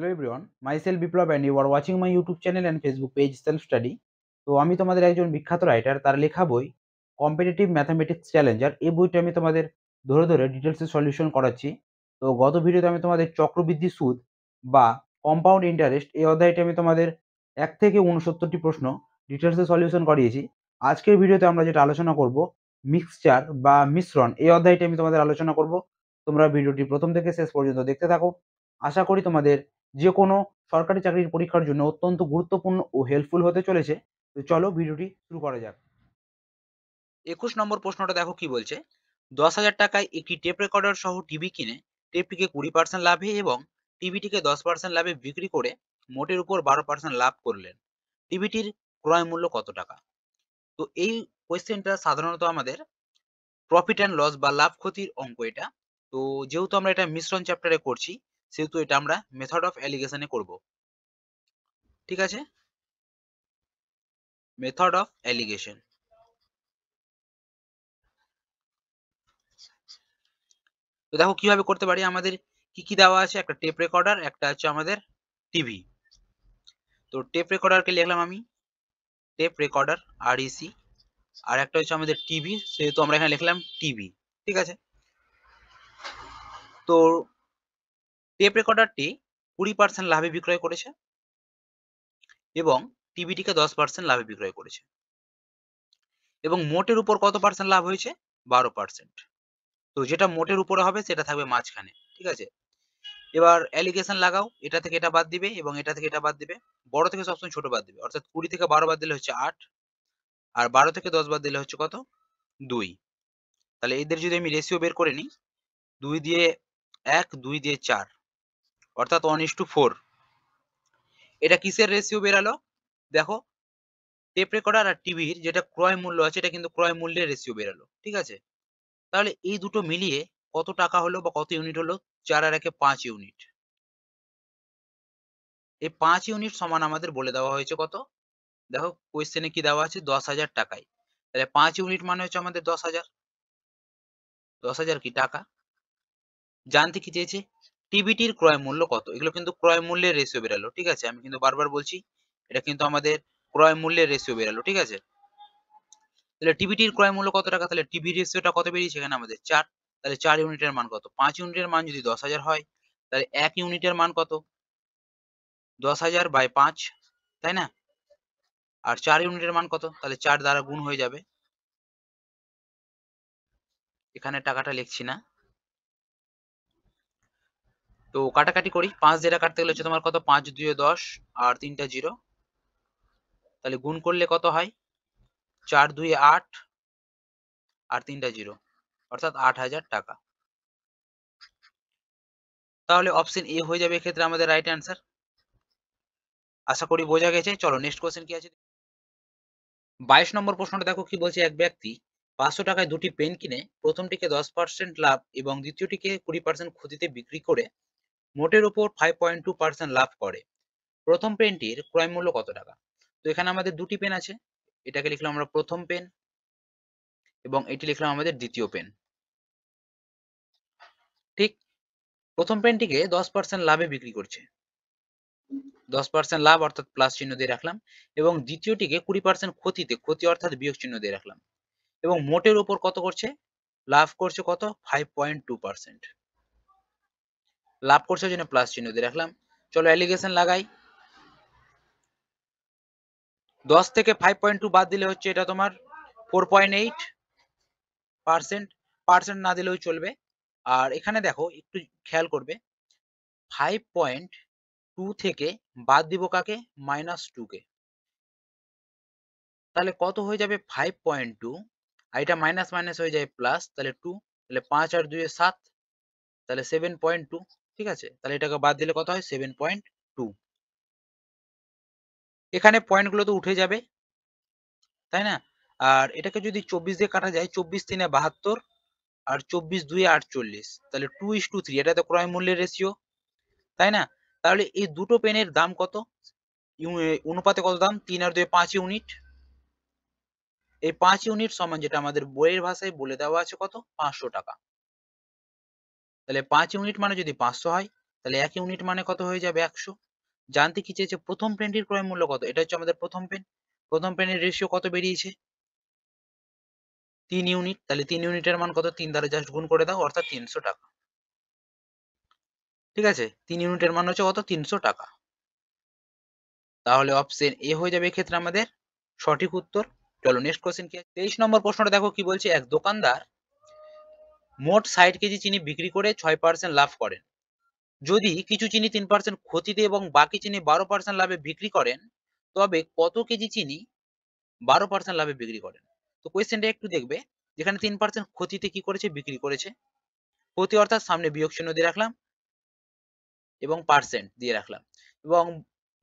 Hello everyone, myself Biplab and you are watching my YouTube channel and Facebook page self study. তো আমি তোমাদের একজন বিখ্যাত রাইটার, তার লেখা বই কম্পিটিটিভ ম্যাথামেটিক্স চ্যালেঞ্জার, এই বইটা আমি তোমাদের ধরে ধরে ডিটেলসে সলিউশন করাচ্ছি। তো গত ভিডিওতে আমি তোমাদের চক্রবৃদ্ধি সুদ বা কম্পাউন্ড ইন্টারেস্ট এই অধ্যায়টি আমি তোমাদের 1 থেকে 69টি প্রশ্ন ডিটেলসে সলিউশন করিয়েছি। আজকের ভিডিওতে আমরা যেটা আলোচনা করব, মিক্সচার বা মিশ্রণ, এই অধ্যায়টি আমি তোমাদের আলোচনা করব। তোমরা ভিডিওটি প্রথম থেকে শেষ পর্যন্ত দেখতে থাকো। আশা করি তোমাদের যে কোনো সরকারি চাকরির পরীক্ষার জন্য অত্যন্ত গুরুত্বপূর্ণ ও হেল্পফুল হতে চলেছে। তো চলো ভিডিওটি শুরু করা যাক। 21 নম্বর প্রশ্নটা দেখো কি বলছে। 10,000 টাকায় একটি টেপ রেকর্ডার সহ টিভি কিনে টেপটিকে 20% লাভে এবং টিভিটিকে 10% লাভে বিক্রি করে মোটের উপর 12% লাভ করলেন। টিভিটির ক্রয় মূল্য কত টাকা? তো এই কোয়েশ্চেনটা সাধারণত আমাদের প্রফিট অ্যান্ড লস বা লাভ ক্ষতির অঙ্ক এটা। তো যেহেতু আমরা এটা মিশ্রণ চ্যাপ্টারে করছি, সেহেতু এটা আমরা মেথড অফ অ্যালিগেশনে করব। ঠিক আছে, মেথড অফ অ্যালিগেশন। তো দেখো কিভাবে করতে পারি। আমাদের কি কি দেওয়া আছে, একটা টেপ রেকর্ডার, একটা হচ্ছে আমাদের টিভি। তো টেপ রেকর্ডারকে লিখলাম আমি টেপ রেকর্ডার REC, আর একটা হচ্ছে আমাদের টিভি, সেহেতু আমরা এখানে লিখলাম টিভি। ঠিক আছে, তো টেপ রেকর্ডারটি 20% লাভে বিক্রয় করেছে এবং টিভিটিকে 10% লাভে বিক্রয় করেছে এবং মোটের উপর কত পার্সেন্ট লাভ হয়েছে? 12%। তো যেটা মোটের উপরে হবে সেটা থাকবে মাঝখানে। ঠিক আছে, এবার অ্যালিগেশন লাগাও, এটা থেকে এটা বাদ দিবে এবং এটা থেকে এটা বাদ দিবে। বড় থেকে সবসময় ছোট বাদ দিবে, অর্থাৎ 20 থেকে 12 বাদ দিলে হচ্ছে 8, আর 12 থেকে 10 বাদ দিলে হচ্ছে কত? 2। তাহলে এদের যদি আমি রেশিও বের করে নিই, 2 দিয়ে 1, 2 দিয়ে 4, অর্থাৎ 1:4। এটা কিসের রেশিও বেরালো? দেখো, টেপ রেকর্ডার আর টিভির যেটা ক্রয় মূল্য আছে, এটা কিন্তু ক্রয় মূল্যের রেশিও বেরালো। ঠিক আছে, তাহলে এই দুটো মিলিয়ে কত টাকা হলো বা কত ইউনিট হলো? 4 আর 1 5 ইউনিট। এই 5 ইউনিট সমান আমাদের বলে দেওয়া হয়েছে কত? দেখো কোয়েশ্চেনে কি দেওয়া আছে, 10,000 টাকায়। তাহলে 5 ইউনিট মানে হচ্ছে আমাদের 10,000। 10,000 কি টাকা? জানতে কি চেয়েছে? টিভিটির ক্রয় মূল্য কত? এগুলো কিন্তু ক্রয় মূল্যের রেশিও বেরালো। ঠিক আছে, আমি কিন্তু বারবার বলছি, এটা কিন্তু আমাদের ক্রয় মূল্যের রেশিও বেরালো। ঠিক আছে, তাহলে টিভিটির ক্রয় মূল্য কত টাকা? তাহলে টিভি রেশিওটা কত বেরিয়েছে এখানে আমাদের? 4। তাহলে 4 ইউনিটের মান কত? 5 ইউনিটের মান যদি 10,000 হয়, তাহলে 1 ইউনিটের মান কত? 10,000 বাই 5, তাই না? আর 4 ইউনিটের মান কত? তাহলে 4 দ্বারা গুণ হয়ে যাবে। এখানে টাকাটা লিখছি না। তো কাটাকাটি করি, 5 যেটা কাটতে গেলে হচ্ছে তোমার কত? 5 2 10 আর 3টা 0। তাহলে গুণ করলে কত হয়? 4 2 8 আর 3টা 0, অর্থাৎ 8,000 টাকা। তাহলে অপশন এ হয়ে যাবে এক্ষেত্রে আমাদের রাইট অ্যান্সার। আশা করি বোঝা গেছে। চলো নেক্সট কোশ্চেন কি আছে। 22 নম্বর প্রশ্নটা দেখো কি বলছে। এক ব্যক্তি 500 টাকায় দুটি পেন কিনে প্রথমটিকে 10% লাভ এবং দ্বিতীয়টিকে 20% ক্ষতিতে বিক্রি করে মোটের উপর 5.2% লাভ করে। প্রথম পেনটির ক্রয় মূল্য কত টাকা? তো এখানে আমাদের দুটি পেন আছে, এটাকে লিখলাম আমরা প্রথম পেন এবং এটি লিখলাম আমাদের দ্বিতীয় পেন। ঠিক, প্রথম পেনটিকে 10% লাভে বিক্রি করছে, 10% লাভ অর্থাৎ প্লাস চিহ্ন দিয়ে রাখলাম, এবং দ্বিতীয়টিকে 20% ক্ষতিতে, ক্ষতি অর্থাৎ বিয়োগ চিহ্ন দিয়ে রাখলাম, এবং মোটের উপর কত করছে? লাভ করছে কত? 5.2%। লাভ করছে জন্য প্লাস চিহ্ন দিয়ে রাখলাম। চলো অ্যালিগেশন লাগাই। 10 থেকে 5.2 বাদ দিলে হচ্ছে এটা তোমার 4.8%। পার্সেন্ট না দিলেও চলবে। আর এখানে দেখো একটু খেয়াল করবে, 5.2 থেকে বাদ দিব কাকে? -2 কে। তাহলে কত হয়ে যাবে? 5.2, আর এটা মাইনাস মাইনাস হয়ে যায় প্লাস, তাহলে 2, তাহলে 5 আর 2 এ 7, তাহলে 7.2। ঠিক আছে, তাহলে এটাকে বাদ দিলে কত হয়? 7.2। এখানে পয়েন্ট গুলো তো উঠে যাবে, তাই না? আর এটাকে যদি 24 দিয়ে কাটা যায়, 24 3 72 আর 24 2 48, তাহলে 2:3। এটা তো ক্রয় মূল্যের রেশিও, তাই না? তাহলে এই দুটো পেনের দাম কত? অনুপাতে কত দাম? 3 আর 2 5 ইউনিট। এই 5 ইউনিট সমান যেটা আমাদের বইয়ের ভাষায় বলে দেওয়া আছে কত? 500 টাকা। তাহলে 5 ইউনিট মানে যদি 500 হয়, তাহলে 1 ইউনিট মানে কত হয়ে যাবে 100। জানতে কি চেয়েছে প্রথম পেনটির ক্রয় মূল্য কত, এটা হচ্ছে আমাদের প্রথম পেন। প্রথম পেনের রেশিও কত বেরিয়েছে 3 ইউনিট, তাহলে 3 ইউনিটের মান কত 3 দ্বারা জাস্ট গুণ করে দাও অর্থাৎ 300 টাকা। ঠিক আছে, 3 ইউনিটের মান হচ্ছে কত 300 টাকা। তাহলে অপশন এ হয়ে যাবে এক্ষেত্রে আমাদের সঠিক উত্তর। চলো নেক্সট কোশ্চেন কি আছে। 23 নম্বর প্রশ্নটা দেখো কি বলছে, এক দোকানদার মোট 60 কেজি চিনি বিক্রি করে 6% লাভ করেন। যদি কিছু চিনি 3% ক্ষতিতে এবং বাকি চিনি 12% লাভে বিক্রি করেন, তবে কত কেজি চিনি 12% লাভে বিক্রি করেন? তো কোয়েশ্চেনটা একটু দেখবে, যেখানে 3% ক্ষতিতে কি করেছে বিক্রি করেছে, ক্ষতি অর্থাৎ সামনে বিয়োগ চিহ্ন দিয়ে রাখলাম এবং পার্সেন্ট দিয়ে রাখলাম, এবং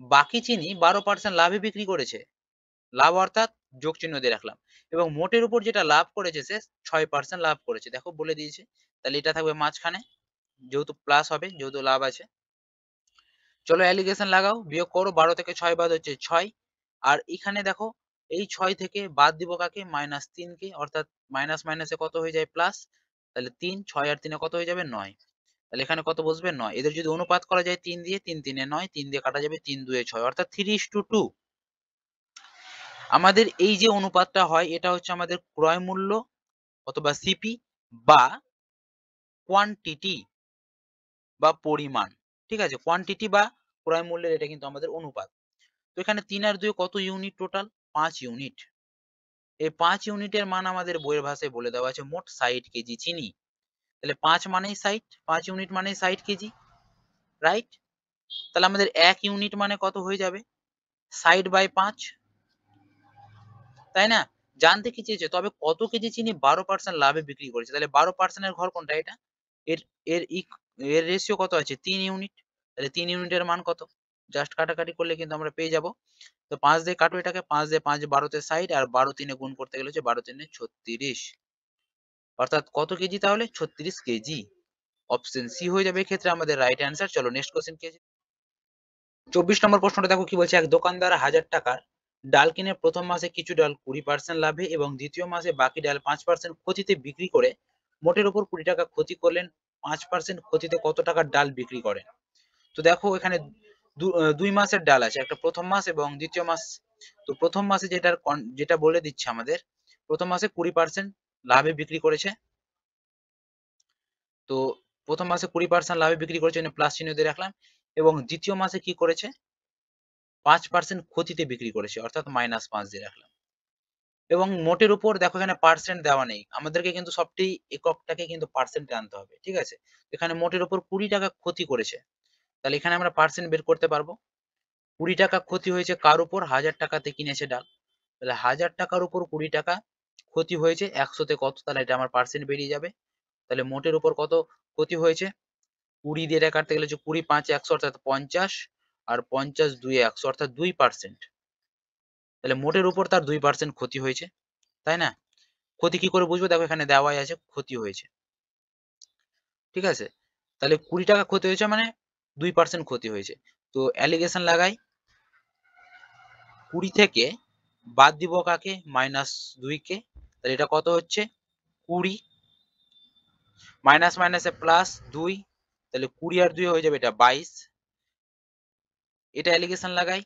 বাকি চিনি 12% লাভে বিক্রি করেছে, লাভ অর্থাৎ যোগ চিহ্ন দিয়ে রাখলাম, এবং মোটের উপর যেটা লাভ করেছে সে 6% লাভ করেছে, দেখো বলে দিয়েছে। তাহলে এটা থাকবে মাঝখানে, যেহেতু প্লাস হবে, যেহেতু লাভ আছে। চলো অ্যালিগেশন লাগাও, বিয়োগ করো, 12 থেকে 6 বাদ হচ্ছে 6, আর এখানে দেখো এই 6 থেকে বাদ দিব কাকে, -3 কে, অর্থাৎ মাইনাস মাইনাসে কত হয়ে যায় প্লাস, তাহলে 3, 6 আর 3 কত হয়ে যাবে 9, তাহলে এখানে কত বসবে 9। এদের যদি অনুপাত করা যায় 3 দিয়ে, 3 3 এ 9, 3 দিয়ে কাটা যাবে, 3 2 এ 6, অর্থাৎ 3:2। আমাদের এই যে অনুপাতটা হয় এটা হচ্ছে আমাদের ক্রয় মূল্য অথবা সিপি বা কোয়ান্টিটি বা পরিমাণ। ঠিক আছে, কোয়ান্টিটি বা ক্রয় মূল্যের এটা কিন্তু আমাদের অনুপাত। তো এখানে 3 আর 2 কত ইউনিট টোটাল 5 ইউনিট। এই 5 ইউনিটের মান আমাদের বইয়ের ভাষায় বলে দেওয়া আছে মোট 60 কেজি চিনি। তাহলে 5 মানেই 60, 5 ইউনিট মানেই 60 কেজি, রাইট? তাহলে আমাদের 1 ইউনিট মানে কত হয়ে যাবে 60/5, তাই না? জানতে কি চেয়েছে তবে কত কেজি চিনি 12% লাভে বিক্রি করেছে। তাহলে 12% এর ঘর কোনটা এটা? এর এর ইক এর রেশিও কত আছে 3 ইউনিট। তাহলে 3 ইউনিটের মান কত? জাস্ট কাটাকাটি করলে কিন্তু আমরা পেয়ে যাব। তো 5 দিয়ে কাটো এটাকে, 5 দিয়ে 5 12 তে 60 আর 12 3 এ গুণ করতে গেলে হচ্ছে 12 3 এ 36। অর্থাৎ কত কেজি তাহলে 36 কেজি। অপশন সি হয়ে যাবে এক্ষেত্রে আমাদের রাইট অ্যান্সার। চলো নেক্সট কোশ্চেন কি আছে। 24 নম্বর প্রশ্নটা দেখো কি বলছে, এক দোকানদার 1000 টাকার ডাল কিনে প্রথম মাসে কিছু ডাল 20% লাভে এবং দ্বিতীয় মাসে বাকি ডাল 5% ক্ষতিতে বিক্রি করে মোটের উপর 20 টাকা ক্ষতি করলেন। 5% ক্ষতিতে কত টাকার ডাল বিক্রি করেন? তো দেখো এখানে 2 মাসের ডাল আছে, একটা প্রথম মাস এবং দ্বিতীয় মাস। তো প্রথম মাসে যেটা বলে দিচ্ছে আমাদের, প্রথম মাসে 20% লাভে বিক্রি করেছে। তো প্রথম মাসে 20% লাভে বিক্রি করেছে, প্লাস চিহ্ন দিয়ে রাখলাম, এবং দ্বিতীয় মাসে কি করেছে 5% ক্ষতিতে বিক্রি করেছে, অর্থাৎ -5 দিয়ে রাখলাম। এবং মোটের উপর দেখো এখানে পার্সেন্ট দেওয়া নেই, আমাদেরকে কিন্তু সবটি এককটাকে কিন্তু পার্সেন্টে আনতে হবে। ঠিক আছে, এখানে মোটের উপর 20 টাকা ক্ষতি করেছে, তাহলে এখানে আমরা পার্সেন্ট বের করতে পারবো। 20 টাকা ক্ষতি হয়েছে কার উপর, 1000 টাকাতে কিনেছে ডাল, তাহলে 1000 টাকার উপর 20 টাকা ক্ষতি হয়েছে 100 তে কত, তাহলে এটা আমার পার্সেন্ট বেরিয়ে যাবে। তাহলে মোটের উপর কত ক্ষতি হয়েছে, 20 দিয়ে এটা কাটতে গেলে হচ্ছে 20 5 100 অর্থাৎ 50, আর 50 2 100 অর্থাৎ 2%। তাহলে মোটের উপর তার 2% ক্ষতি হয়েছে, তাই না? ক্ষতি কি করে বুঝবো, দেখো এখানে দেওয়াই আছে ক্ষতি হয়েছে। ঠিক আছে, তাহলে 20 টাকা ক্ষতি হয়েছে মানে 2% ক্ষতি হয়েছে। তো অ্যালিগেশন লাগাই, 20 থেকে বাদ দিব কাকে, -2 কে, তাহলে এটা কত হচ্ছে 20, মাইনাস মাইনাসে প্লাস 2, তাহলে 20 আর 2 হয়ে যাবে এটা 22। এটা অ্যালিগেশন লাগাই,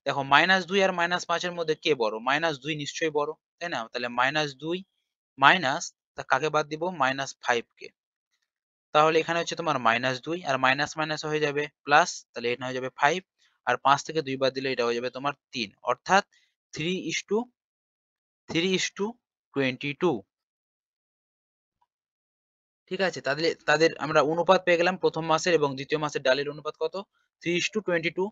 দেখো -2 আর -5 এর মধ্যে কে বড়, -2 নিশ্চয়ই বড়, তাই না? তাহলে -2 মাইনাস, তা কাকে বাদ দিব -5 কে, তাহলে এখানে হচ্ছে তোমার -2 আর মাইনাস মাইনাস হয়ে যাবে প্লাস, তাহলে এটা হয়ে যাবে 5, আর 5 থেকে 2 বাদ দিলে এটা হয়ে যাবে তোমার 3, অর্থাৎ 3:22। ঠিক আছে, তাহলে তাদের আমরা অনুপাত পেয়ে গেলাম, প্রথম মাসের এবং দ্বিতীয় মাসের ডালের অনুপাত কত 3:22।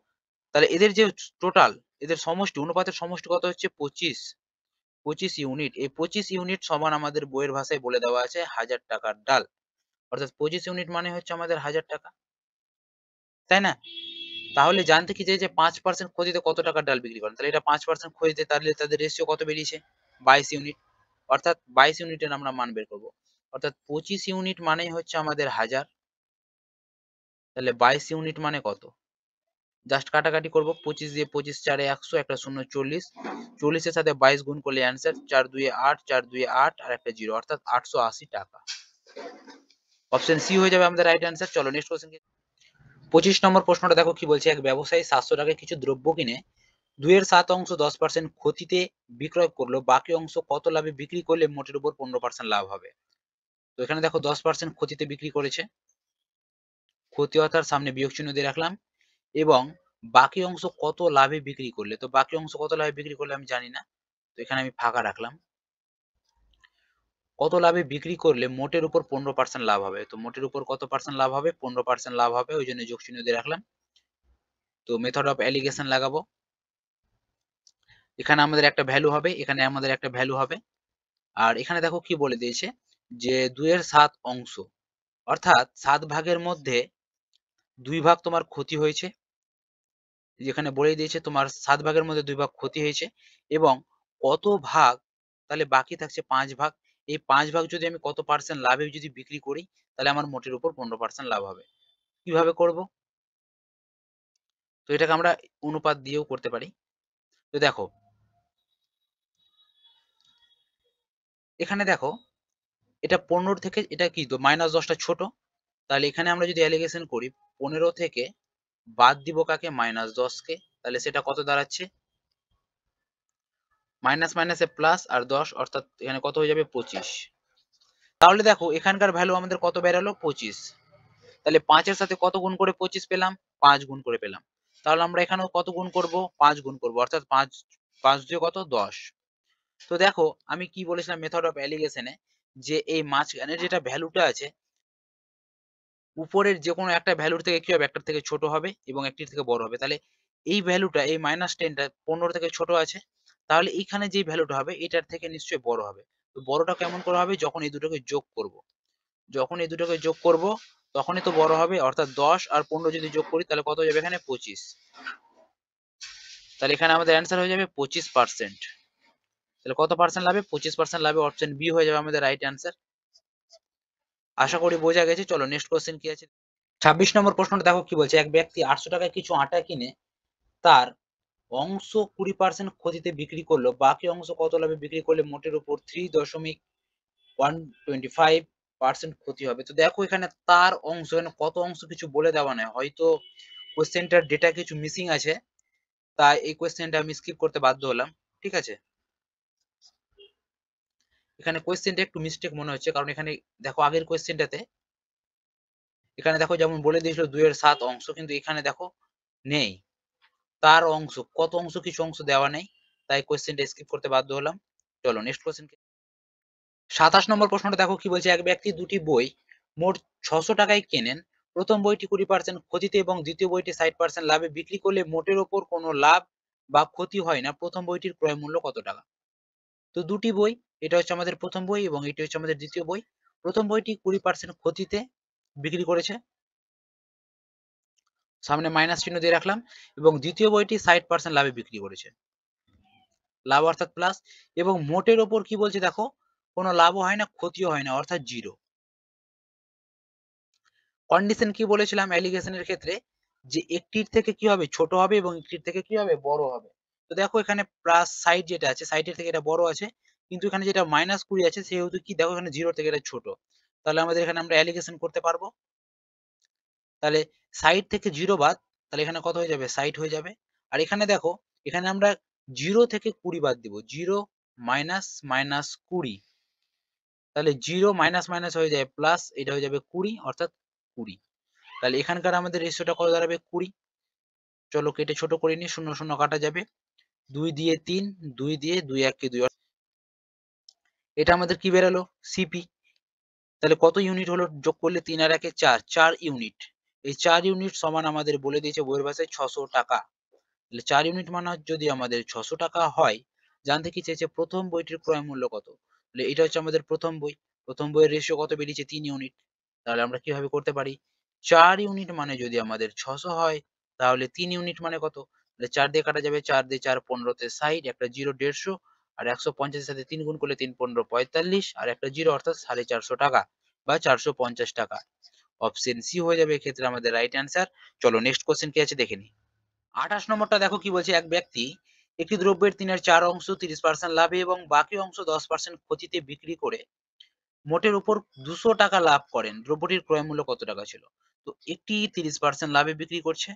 তাহলে এদের যে টোটাল, এদের সমষ্টি, অনুপাতের সমষ্টি কত হচ্ছে 25 ইউনিট। এই 25 ইউনিট সমান আমাদের বইয়ের ভাষায় বলে দেওয়া আছে 1000 টাকার ডাল, অর্থাৎ 25 ইউনিট মানে হচ্ছে আমাদের 1000 টাকা, তাই না? তাহলে জানতে কি চাই যে 5% ক্ষতিতে কত টাকার ডাল বিক্রি করেন, তাহলে এটা 5% ক্ষতিতে, তাহলে তাদের রেশিও কত বেরিয়েছে 22 ইউনিট, অর্থাৎ 22 ইউনিটের আমরা মান বের করব, অর্থাৎ 25 ইউনিট মানেই হচ্ছে আমাদের 1000, তাহলে 22 ইউনিট মানে কত, জাস্ট কাটাকাটি করব, 25 দিয়ে 25 4 100, একটা 0 40, 40 এর সাথে 22 গুণ করলে অ্যান্সার 4 2 8, 4 2 8 আর একটা 0, অর্থাৎ 880 টাকা। অপশন সি হয়ে যাবে আমাদের রাইট অ্যান্সার। চলো নেক্সট কোশ্চেন। 25 নম্বর প্রশ্নটা দেখো কি বলছে, এক ব্যবসায়ী 700 টাকায় কিছু দ্রব্য কিনে 2/7 10% ক্ষতিতে বিক্রয় করলো, বাকি অংশ কত লাভে বিক্রি করলে মোটের উপর 15% লাভ হবে। তো এখানে দেখো 10% ক্ষতিতে বিক্রি করেছে, ক্ষতি অর্থাৎ সামনে বিয়োগ চিহ্ন দিয়ে রাখলাম, এবং বাকি অংশ কত লাভে বিক্রি করলে, তো বাকি অংশ কত লাভে বিক্রি করলে আমি জানি না, তো এখানে আমি ফাঁকা রাখলাম। কত লাভে বিক্রি করলে মোটের উপর 15% লাভ হবে, তো মোটের উপর কত পার্সেন্ট লাভ হবে, 15% লাভ হবে, ওই জন্য যোগ চিহ্ন দিয়ে রাখলাম। তো মেথড অফ অ্যালিগেশন লাগাবো, এখানে আমাদের একটা ভ্যালু হবে, এখানে আমাদের একটা ভ্যালু হবে, আর এখানে দেখো কি বলে দিয়েছে যে 2/7 অংশ, অর্থাৎ 7 ভাগের মধ্যে 2 ভাগ তোমার ক্ষতি হয়েছে, যেখানে বলে দিয়েছে তোমার 7 ভাগের মধ্যে 2 ভাগ ক্ষতি হয়েছে, এবং কত ভাগ, তাহলে বাকি থাকছে 5 ভাগ। এই 5 ভাগ যদি আমি কত পার্সেন্ট লাভে যদি বিক্রি করি, তাহলে আমার মোটের উপর 15% লাভ হবে। কিভাবে করব? তো এটাকে আমরা অনুপাত দিয়েও করতে পারি। তো দেখো এখানে দেখো, এটা 15 থেকে এটা কি, তো -10টা ছোট, তাহলে এখানে আমরা যদি অ্যালিগেশন করি 15 থেকে বাদ দিব কাকে, -10 কে, তাহলে সেটা কত দাঁড়াচ্ছে, মাইনাস মাইনাসে প্লাস আর 10, অর্থাৎ এখানে কত হয়ে যাবে 25। তাহলে দেখো এখানকার ভ্যালু আমাদের কত বেরালো, 25। তাহলে 5 এর সাথে কত গুণ করে 25 পেলাম, 5 গুণ করে পেলাম। তাহলে আমরা এখানেও কত গুণ করব, 5 গুণ করব, অর্থাৎ 5 5 দিয়ে কত 10। তো দেখো আমি কি বলেছিলাম মেথড অফ অ্যালিগেশনে, যে এই মাঝখানের যেটা ভ্যালুটা আছে, উপরের যে কোনো একটা ভ্যালুর থেকে কি হবে, একটার থেকে ছোট হবে এবং একটির থেকে বড় হবে। তাহলে এই ভ্যালুটা, এই -10টা 15 থেকে ছোট আছে, তাহলে এইখানে যে ভ্যালুটা হবে এটার থেকে নিশ্চয়ই বড় হবে। তো বড়টা কেমন করে হবে, যখন এই দুটোকে যোগ করব, যখন এই দুটোকে যোগ করব তখনই তো বড় হবে, অর্থাৎ 10 আর 15 যদি যোগ করি তাহলে কত হয়ে যাবে, এখানে 25। তাহলে এখানে আমাদের অ্যান্সার হয়ে যাবে 25%। তাহলে কত পার্সেন্ট লাভে, 25% লাভে, অপশন বি হয়ে যাবে আমাদের রাইট অ্যান্সার। আশা করি বোঝা গেছে। চলো নেক্সট কোশ্চেন কি আছে। 26 নম্বর প্রশ্নটা দেখো কি বলছে, এক ব্যক্তি 800 টাকায় কিছু আটা কিনে তার অংশ 20% ক্ষতিতে বিক্রি করলো, বাকি অংশ কত লাভে বিক্রি করলে মোটের উপর 3.125% ক্ষতি হবে। তো দেখো এখানে তার অংশ, এখানে কত অংশ কিছু বলে দেওয়া নেই, হয়তো কোশ্চেনটার ডেটা কিছু মিসিং আছে, তাই এই কোশ্চেনটা আমি স্কিপ করতে বাধ্য হলাম। ঠিক আছে, এখানে কোশ্চেনটা একটু মিস্টেক মনে হচ্ছে, কারণ এখানে দেখো আগের কোশ্চেনটাতে, এখানে দেখো যেমন বলে দিয়েছিল 2/7 অংশ, কিন্তু এখানে দেখো নেই তার অংশ, কত অংশ কিছু অংশ দেওয়া নেই, তাই কোশ্চেনটা স্কিপ করতে বাধ্য হলাম। চলো নেক্সট কোশ্চেন। 27 নম্বর প্রশ্নটা দেখো কি বলছে, এক ব্যক্তি দুটি বই মোট 600 টাকায় কেনেন, প্রথম বইটি 20% ক্ষতিতে এবং দ্বিতীয় বইটি 60% লাভে বিক্রি করলে মোটের ওপর কোনো লাভ বা ক্ষতি হয় না, প্রথম বইটির ক্রয় মূল্য কত টাকা। তো দুটি বই, এটা হচ্ছে আমাদের প্রথম বই এবং এটি হচ্ছে আমাদের দ্বিতীয় বই। প্রথম বইটি 20% ক্ষতিতে বিক্রি করেছে, সামনে মাইনাস চিহ্ন দিয়ে রাখলাম, এবং দ্বিতীয় বইটি 60% লাভে বিক্রি করেছে, লাভ অর্থাৎ প্লাস, এবং মোটের ওপর কি বলছে দেখো, কোনো লাভও হয় না ক্ষতিও হয় না, অর্থাৎ জিরো। কন্ডিশন কি বলেছিলাম অ্যালিগেশনের ক্ষেত্রে, যে একটির থেকে কি হবে ছোট হবে এবং একটির থেকে কি হবে বড় হবে। তো দেখো এখানে প্লাস সাইড যেটা আছে, সাইডের থেকে এটা বড় আছে, কিন্তু এখানে যেটা -20 আছে সেহেতু কি দেখো এখানে 0 থেকে এটা ছোট, তাহলে আমাদের এখানে আমরা অ্যালিগেশন করতে পারবো। তাহলে সাইড থেকে 0 বাদ, তাহলে এখানে কত হয়ে যাবে, 60 হয়ে যাবে। আর এখানে দেখো, এখানে আমরা 0 থেকে 20 বাদ দিব, 0 মাইনাস মাইনাস 20, তাহলে 0 মাইনাস মাইনাস হয়ে যায় প্লাস, এটা হয়ে যাবে 20, অর্থাৎ 20। তাহলে এখানকার আমাদের রেশিওটা কত দাঁড়াবে, 20। চলো কেটে ছোট করে নিই, 0 0 কাটা যাবে, 2 দিয়ে 3, 2 দিয়ে 2 1 কে 2, এটা আমাদের কি বেরালো, সিপি। তাহলে কত ইউনিট হলো, যোগ করলে 3 আর 1 এ 4, 4 ইউনিট। এই 4 ইউনিট সমান আমাদের বলে দিয়েছে বইয়ের ভাষায় 600 টাকা। তাহলে 4 ইউনিট মানে যদি আমাদের 600 টাকা হয়, জানতে কি চেয়েছে প্রথম বইটির ক্রয় মূল্য কত। তাহলে এটা হচ্ছে আমাদের প্রথম বই, প্রথম বইয়ের রেশিও কত বেরিয়েছে, 3 ইউনিট। তাহলে আমরা কিভাবে করতে পারি, 4 ইউনিট মানে যদি আমাদের 600 হয়, তাহলে 3 ইউনিট মানে কত, তাহলে 4 দিয়ে কাটা যাবে, 4 দিয়ে 4 15 তে 60, একটা 0 150, আর 150 এর সাথে 3 গুণ করলে 3 15 45, আর একটা 0 অর্থাৎ 450 টাকা বা 450 টাকা। অপশন সি হয়ে যাবে এক্ষেত্রে আমাদের রাইট অ্যান্সার। চলো নেক্সট কোশ্চেন কি আছে দেখে নিই। 28 নম্বরটা দেখো কি বলছে, এক ব্যক্তি একটি দ্রব্যের 3/4 অংশ 30% লাভে এবং বাকি অংশ 10% ক্ষতিতে বিক্রি করে মোটের উপর 200 টাকা লাভ করেন, দ্রব্যটির ক্রয় মূল্য কত টাকা ছিল? তো একটি 30% লাভে বিক্রি করছে,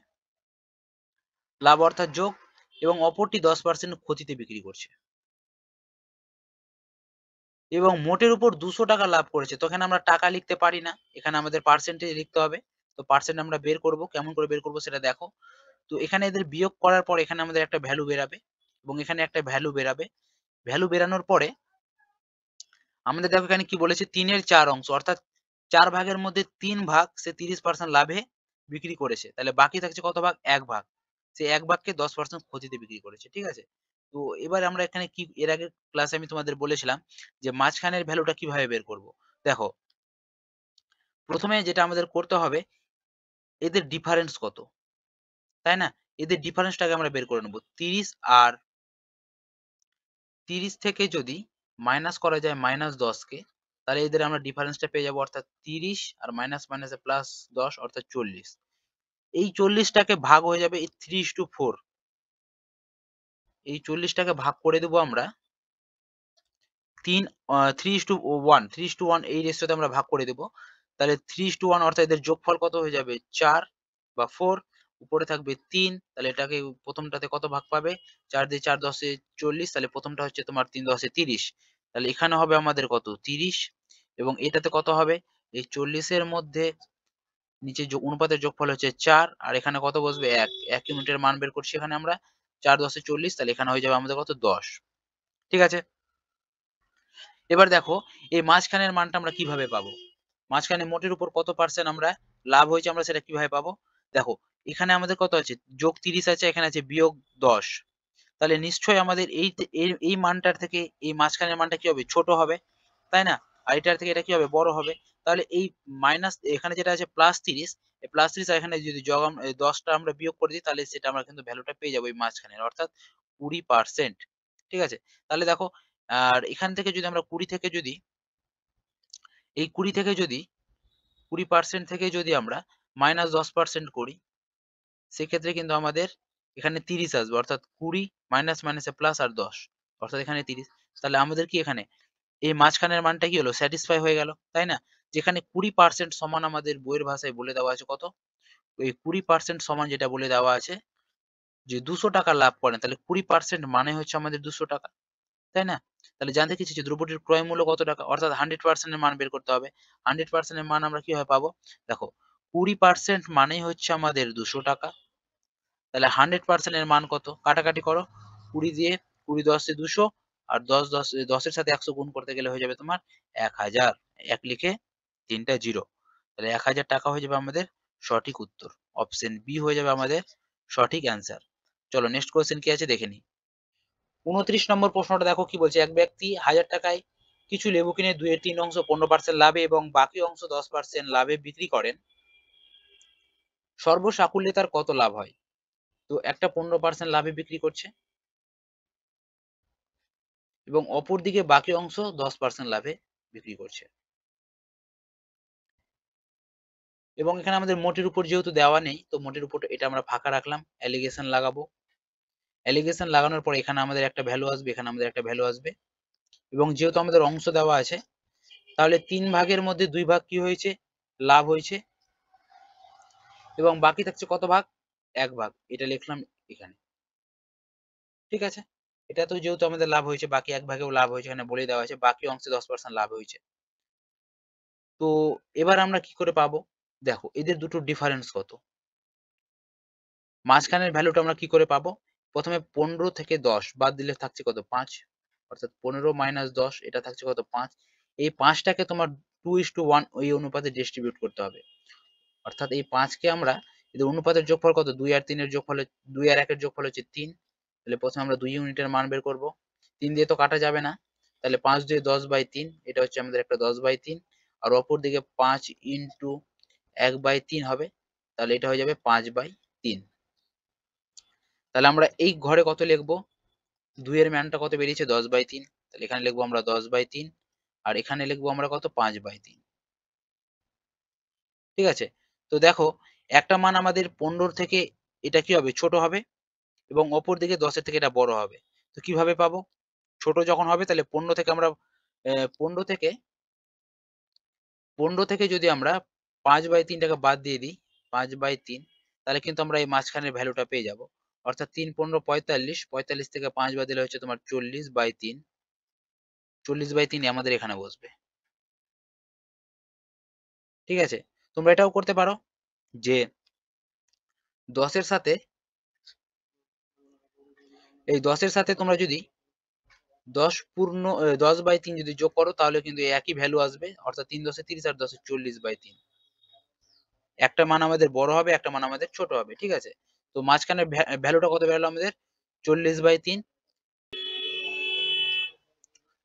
লাভ অর্থাৎ যোগ, এবং অপরটি 10% ক্ষতিতে বিক্রি করছে। এবং মোটের উপর 200 টাকা লাভ করেছে। তো এখানে আমরা টাকা লিখতে পারি না। এখানে আমাদের পার্সেন্টেজ লিখতে হবে। তো পার্সেন্ট আমরা বের করব। কেমন করে বের করব সেটা দেখো। তো এখানে এদের বিয়োগ করার পর এখানে আমাদের একটা ভ্যালু বেরাবে এবং এখানে একটা ভ্যালু বেরাবে। ভ্যালু বেরানোর পরে আমাদের দেখো এখানে কি বলেছে ৩ এর ৪ অংশ, অর্থাৎ ৪ ভাগের মধ্যে ৩ ভাগ সে 30% লাভে বিক্রি করেছে। তাহলে বাকি থাকছে কত ভাগ? ১ ভাগ। সে ১ ভাগকে 10% ক্ষতিতে বিক্রি করেছে। ঠিক আছে? তো এবার আমরা এখানে কি, এর আগের ক্লাসে আমি তোমাদের বলেছিলাম যে মাঝখানের ভ্যালুটা কিভাবে বের করব। দেখো, প্রথমে যেটা আমাদের করতে হবে, এদের ডিফারেন্স কত, তাই না? এদের ডিফারেন্সটাকে আমরা বের করে নেব। ৩০ আর ৩০ থেকে যদি মাইনাস করা যায় -১০ কে, তাহলে এদের আমরা ডিফারেন্সটা পেয়ে যাবো, অর্থাৎ ৩০ আর মাইনাস মাইনাসে প্লাস ১০ অর্থাৎ ৪০। এই ৪০ টাকে ভাগ হয়ে যাবে এই 3:4। এই ৪০ টাকে ভাগ করে দেব আমরা 3:1 এই রেশিওতে আমরা ভাগ করে দেব। তাহলে 3:1 অর্থাৎ এদের যোগফল কত হয়ে যাবে? ৪ বা ৪, উপরে থাকবে ৩, তাহলে এটাকে প্রথমটাতে কত ভাগ পাবে? ৪ দিয়ে ৪ 10 এ ৪০, তাহলে প্রথমটা হচ্ছে তোমার ৩ 10 এ ৩০। তাহলে এখানে হবে আমাদের কত? ৩০, এবং এটাতে কত হবে? এই ৪০ এর মধ্যে নিচে অনুপাতের যোগফল হচ্ছে ৪, আর এখানে কত বসবে? ১। ১ ইউনিটের মান বের করছি এখানে আমরা। ৪ 10 এ ৪০, তাহলে এখানে হয়ে যাবে আমাদের কত? ১০। ঠিক আছে? এবার দেখো এই মাঝখানের মানটা আমরা কিভাবে পাবো? মাঝখানে মোটের উপর কত পার্সেন্ট আমরা লাভ হয়েছে আমরা সেটা কিভাবে পাবো? দেখো, এখানে আমাদের কত আছে? যোগ ৩০ আছে, এখানে আছে বিয়োগ ১০। তাহলে নিশ্চয়ই আমাদের এই মানটার থেকে এই মাঝখানের মানটা কি হবে? ছোট হবে, তাই না? আর এটার থেকে এটা কি হবে? বড় হবে। তাহলে এই মাইনাস এখানে যেটা আছে +৩০, এই +৩০ আর এখানে যদি ১০ টা আমরা বিয়োগ করে দিই, তাহলে সেটা আমরা কিন্তু ভ্যালুটা পেয়ে যাবো এই মাঝখানের, অর্থাৎ ২০%। ঠিক আছে? তাহলে দেখো, আর এখান থেকে যদি আমরা ২০ থেকে যদি এই ২০ থেকে যদি ২০% থেকে যদি আমরা -১০% করি, সেক্ষেত্রে কিন্তু আমাদের এখানে ৩০ আসবে, অর্থাৎ ২০ মাইনাস মাইনাসে প্লাস আর ১০, অর্থাৎ এখানে ৩০। তাহলে আমাদের কি এখানে এই মাঝখানের মানটা কি হলো? স্যাটিসফাই হয়ে গেল, তাই না? যেখানে ২০% সমান আমাদের বইয়ের ভাষায় বলে দেওয়া আছে কত? এই ২০% সমান যেটা বলে দেওয়া আছে যে ২০০ টাকা লাভ করেন, তাহলে ২০% মানে হচ্ছে আমাদের ২০০ টাকা, তাই না? তাহলে জানতে কি চাইছে দ্রব্যটির ক্রয় মূল্য কত টাকা? অর্থাৎ 100% এর মান বের করতে হবে। 100% এর মান আমরা কিভাবে পাবো? দেখো, ২০% মানেই হচ্ছে আমাদের ২০০ টাকা। তাহলে 100% এর মান কত? কাটাকাটি করো। ২০ দিয়ে ২০ 10 এ ২০০, আর ১০ এর সাথে ১০০ গুণ করতে গেলে হয়ে যাবে তোমার ১০০০। ১ লিখে ৩ টা 0। তাহলে ১০০০ টাকা হয়ে যাবে আমাদের সঠিক উত্তর। অপশন বি হয়ে যাবে আমাদের সঠিক অ্যান্সার। চলো নেক্সট কোয়েশ্চেন কি আছে দেখে নিই। ২৯ নম্বর প্রশ্নটা দেখো কি বলছে। এক ব্যক্তি ১০০০ টাকায় কিছু লেবু কিনে ২ এর ৩ অংশ ১৫% লাভে এবং বাকি অংশ ১০% লাভে বিক্রি করেন। সর্বসাকুল্যে তার কত লাভ হয়? তো একটা ১৫% লাভে বিক্রি করছে এবং অপরদিকে বাকি অংশ 10% লাভে বিক্রি করছে। এবং এখানে আমাদের মোটের উপর যেহেতু দেওয়া নেই, তো মোটের উপর এটা আমরা ফাঁকা রাখলাম। অ্যালিগেশন লাগাবো। অ্যালিগেশন লাগানোর পর এখানে আমাদের একটা ভ্যালু আসবে, এখানে আমাদের একটা ভ্যালু আসবে। এবং যেহেতু আমাদের অংশ দেওয়া আছে, তাহলে ৩ ভাগের মধ্যে ২ ভাগ কি হয়েছে? লাভ হয়েছে। এবং বাকি থাকছে কত ভাগ? ১ ভাগ। এটা লিখলাম এখানে। ঠিক আছে? এটা তো যেহেতু আমাদের লাভ হয়েছে, বাকি ১ ভাগেও লাভ হয়েছে, এখানে বলেই দেওয়া আছে। বাকি অংশে 10% লাভ হয়েছে। তো এবার আমরা কি করে পাবো? দেখো এদের দুটোর ডিফারেন্স কত? মাঝখানের ভ্যালুটা আমরা কি করে পাবো? প্রথমে ১৫ থেকে ১০ বাদ দিলে থাকছে কত? ৫। অর্থাৎ ১৫ মাইনাস ১০, এটা থাকছে কত? ৫। এই ৫ টাকে তোমার 2:1 ওই অনুপাতে ডিস্ট্রিবিউট করতে হবে। অর্থাৎ এই ৫ কে আমরা, এদের অনুপাতের যোগফল কত? ২ আর ৩ এর যোগফল ২ আর ১ এর যোগফল হচ্ছে ৩। তাহলে প্রথমে আমরা ২ ইউনিটের মান বের করব। ৩ দিয়ে তো কাটা যাবে না। তাহলে ৫ দুয়ে ১০/৩, এটা হচ্ছে আমাদের একটা ১০/৩। আর অপর দিকে ৫ ইনটু ১/৩ হবে। তাহলে এটা হয়ে যাবে ৫/৩। তাহলে আমরা এই ঘরে কত লিখবো? ২ এর মানটা কত বেরিয়েছে? ১০/৩। তাহলে এখানে লিখবো আমরা ১০/৩, আর এখানে লিখবো আমরা কত? ৫/৩। ঠিক আছে? তো দেখো, একটা মান আমাদের ১৫ থেকে এটা কি হবে? ছোট হবে, এবং অপর দিকে ১০ এর থেকে এটা বড় হবে। তো কিভাবে পাবো? ছোট যখন হবে তাহলে ১৫ থেকে আমরা ১৫ থেকে 15 থেকে যদি আমরা 5/3টাকে বাদ দিয়ে দিই, 5/3, তাহলে কিন্তু আমরা এই মাঝখানের ভ্যালুটা পেয়ে যাব। অর্থাৎ 3 15 45, 45 থেকে 5 বাদ দিলে হচ্ছে তোমার 40/3, 40/3 আমাদের এখানে বসবে। ঠিক আছে? তোমরা এটাও করতে পারো যে 10 এর সাথে এই 10 এর সাথে তোমরা যদি 10/3 যদি যোগ করো তাহলে কিন্তু এই একই ভ্যালু আসবে। অর্থাৎ 3 10 এ 30 আর 10 এ 40/3। একটা মান আমাদের বড় হবে, একটা মান আমাদের ছোট হবে। ঠিক আছে? তো মাঝখানে ভ্যালুটা কত বেরোলো আমাদের? 40/3।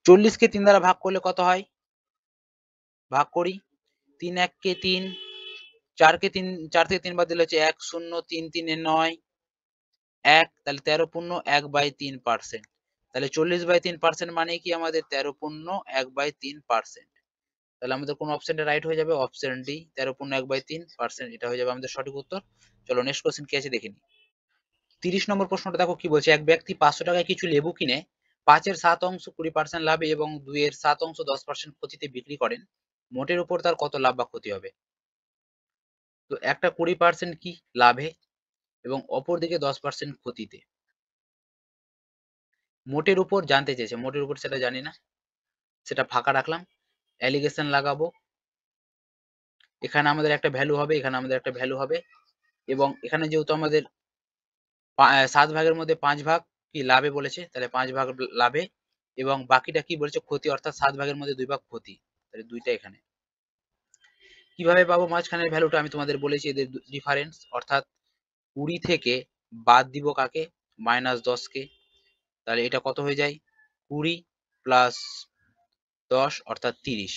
40 কে 3 দ্বারা ভাগ করলে কত হয়? ভাগ করি। 3 1 কে 3, 4 কে 3, 4 থেকে 3 বাদ দিলে হচ্ছে 1 0, 3 3 এ 9, 1, তাহলে 13 পূর্ণ 1/3%। তাহলে 40/3% মানে কি আমাদের 13 পূর্ণ 1/3%। তাহলে আমাদের কোন অপশনটা রাইট হয়ে যাবে? অপশন ডি, 13 পূর্ণ 1/3%, এটা হয়ে যাবে আমাদের সঠিক উত্তর। চলো নেক্সট কোশ্চেন কি আছে দেখে নিই। 30 নম্বর প্রশ্নটা দেখো কি বলছে, এক ব্যক্তি 500 টাকায় কিছু লেবু কিনে 5 এর 7 অংশ 20% লাভে এবং 2 এর 7 অংশ 10% ক্ষতিতে বিক্রি করেন, মোটের উপর তার কত লাভ বা ক্ষতি হবে? তো একটা 20% কি লাভে এবং অপর দিকে 10% ক্ষতিতে। মোটের উপর জানতে চেয়েছে, মোটের উপর সেটা জানি না, সেটা ফাঁকা রাখলাম। অ্যালিগেশন লাগাবো, এখানে আমাদের একটা ভ্যালু হবে, এখানে আমাদের একটা ভ্যালু হবে, এবং এখানে যেহেতু আমাদের 7 ভাগের মধ্যে 5 ভাগ কি লাভে বলেছে, তাহলে 5 ভাগ লাভে, এবং বাকিটা কি বলেছে? ক্ষতি, অর্থাৎ 7 ভাগের মধ্যে 2 ভাগ ক্ষতি, তাহলে 2টা এখানে। কিভাবে পাবো মাঝখানের ভ্যালুটা? আমি তোমাদের বলেছি এদের ডিফারেন্স, অর্থাৎ 20 থেকে বাদ দিব কাকে? -10 কে। তাহলে এটা কত হয়ে যায়? 20 প্লাস 10 অর্থাৎ 30।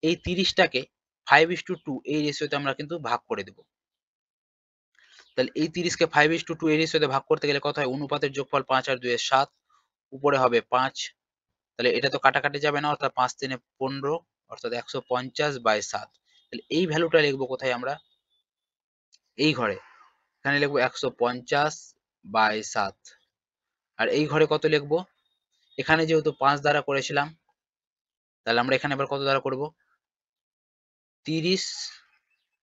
এই 30টাকে 5:2 এই রেশিওতে আমরা কিন্তু ভাগ করে দেব। তাহলে এই 30 কে 5:2 এই রেশিওতে ভাগ করতে গেলে কত হয়? অনুপাতের যোগফল 5 আর 2 এর 7, উপরে হবে 5। তাহলে এটা তো কাটাকাটি যাবে না, অর্থাৎ 5 3 15, অর্থাৎ 150/7। তাহলে এই ভ্যালুটা লিখবো কোথায় আমরা? এই ঘরে। এখানে লিখবো 150/7। আর এই ঘরে কত লিখবো? এখানে যেহেতু 5 দ্বারা করেছিলাম, তাহলে আমরা এখানে আবার কত দ্বারা করব? 30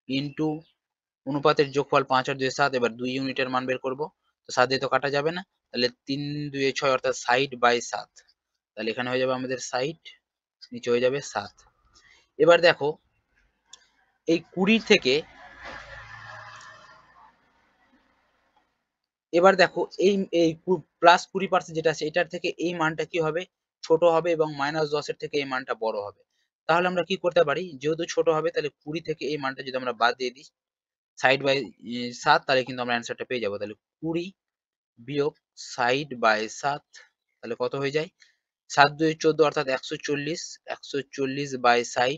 ইন্টু অনুপাতের যোগফল 5 আর 2 7, এবার 2 ইউনিটের মান বের করব। তো 7 দিয়ে তো কাটা যাবে না, তাহলে 3 2 এ 6, অর্থাৎ 60/7। তাহলে এখানে হয়ে যাবে আমাদের 60, নিচে হয়ে যাবে 7। এবার দেখো এই 20 থেকে, এবার দেখো এই এই প্লাস 20% যেটা আছে এটার থেকে এই মানটা কি হবে? ছোট হবে, এবং -10 এর থেকে এই মানটা বড় হবে। তাহলে আমরা কি করতে পারি? যেহেতু ছোট হবে, তাহলে 20 থেকে এই মানটা যদি আমরা বাদ দিয়ে দিই সাইড বাই 7, তাহলে কিন্তু আমরা অ্যান্সারটা পেয়ে যাবো। তাহলে 20 বিয়োগ 60/7, তাহলে কত হয়ে যায়? 7 2 14, অর্থাৎ 140, 140/60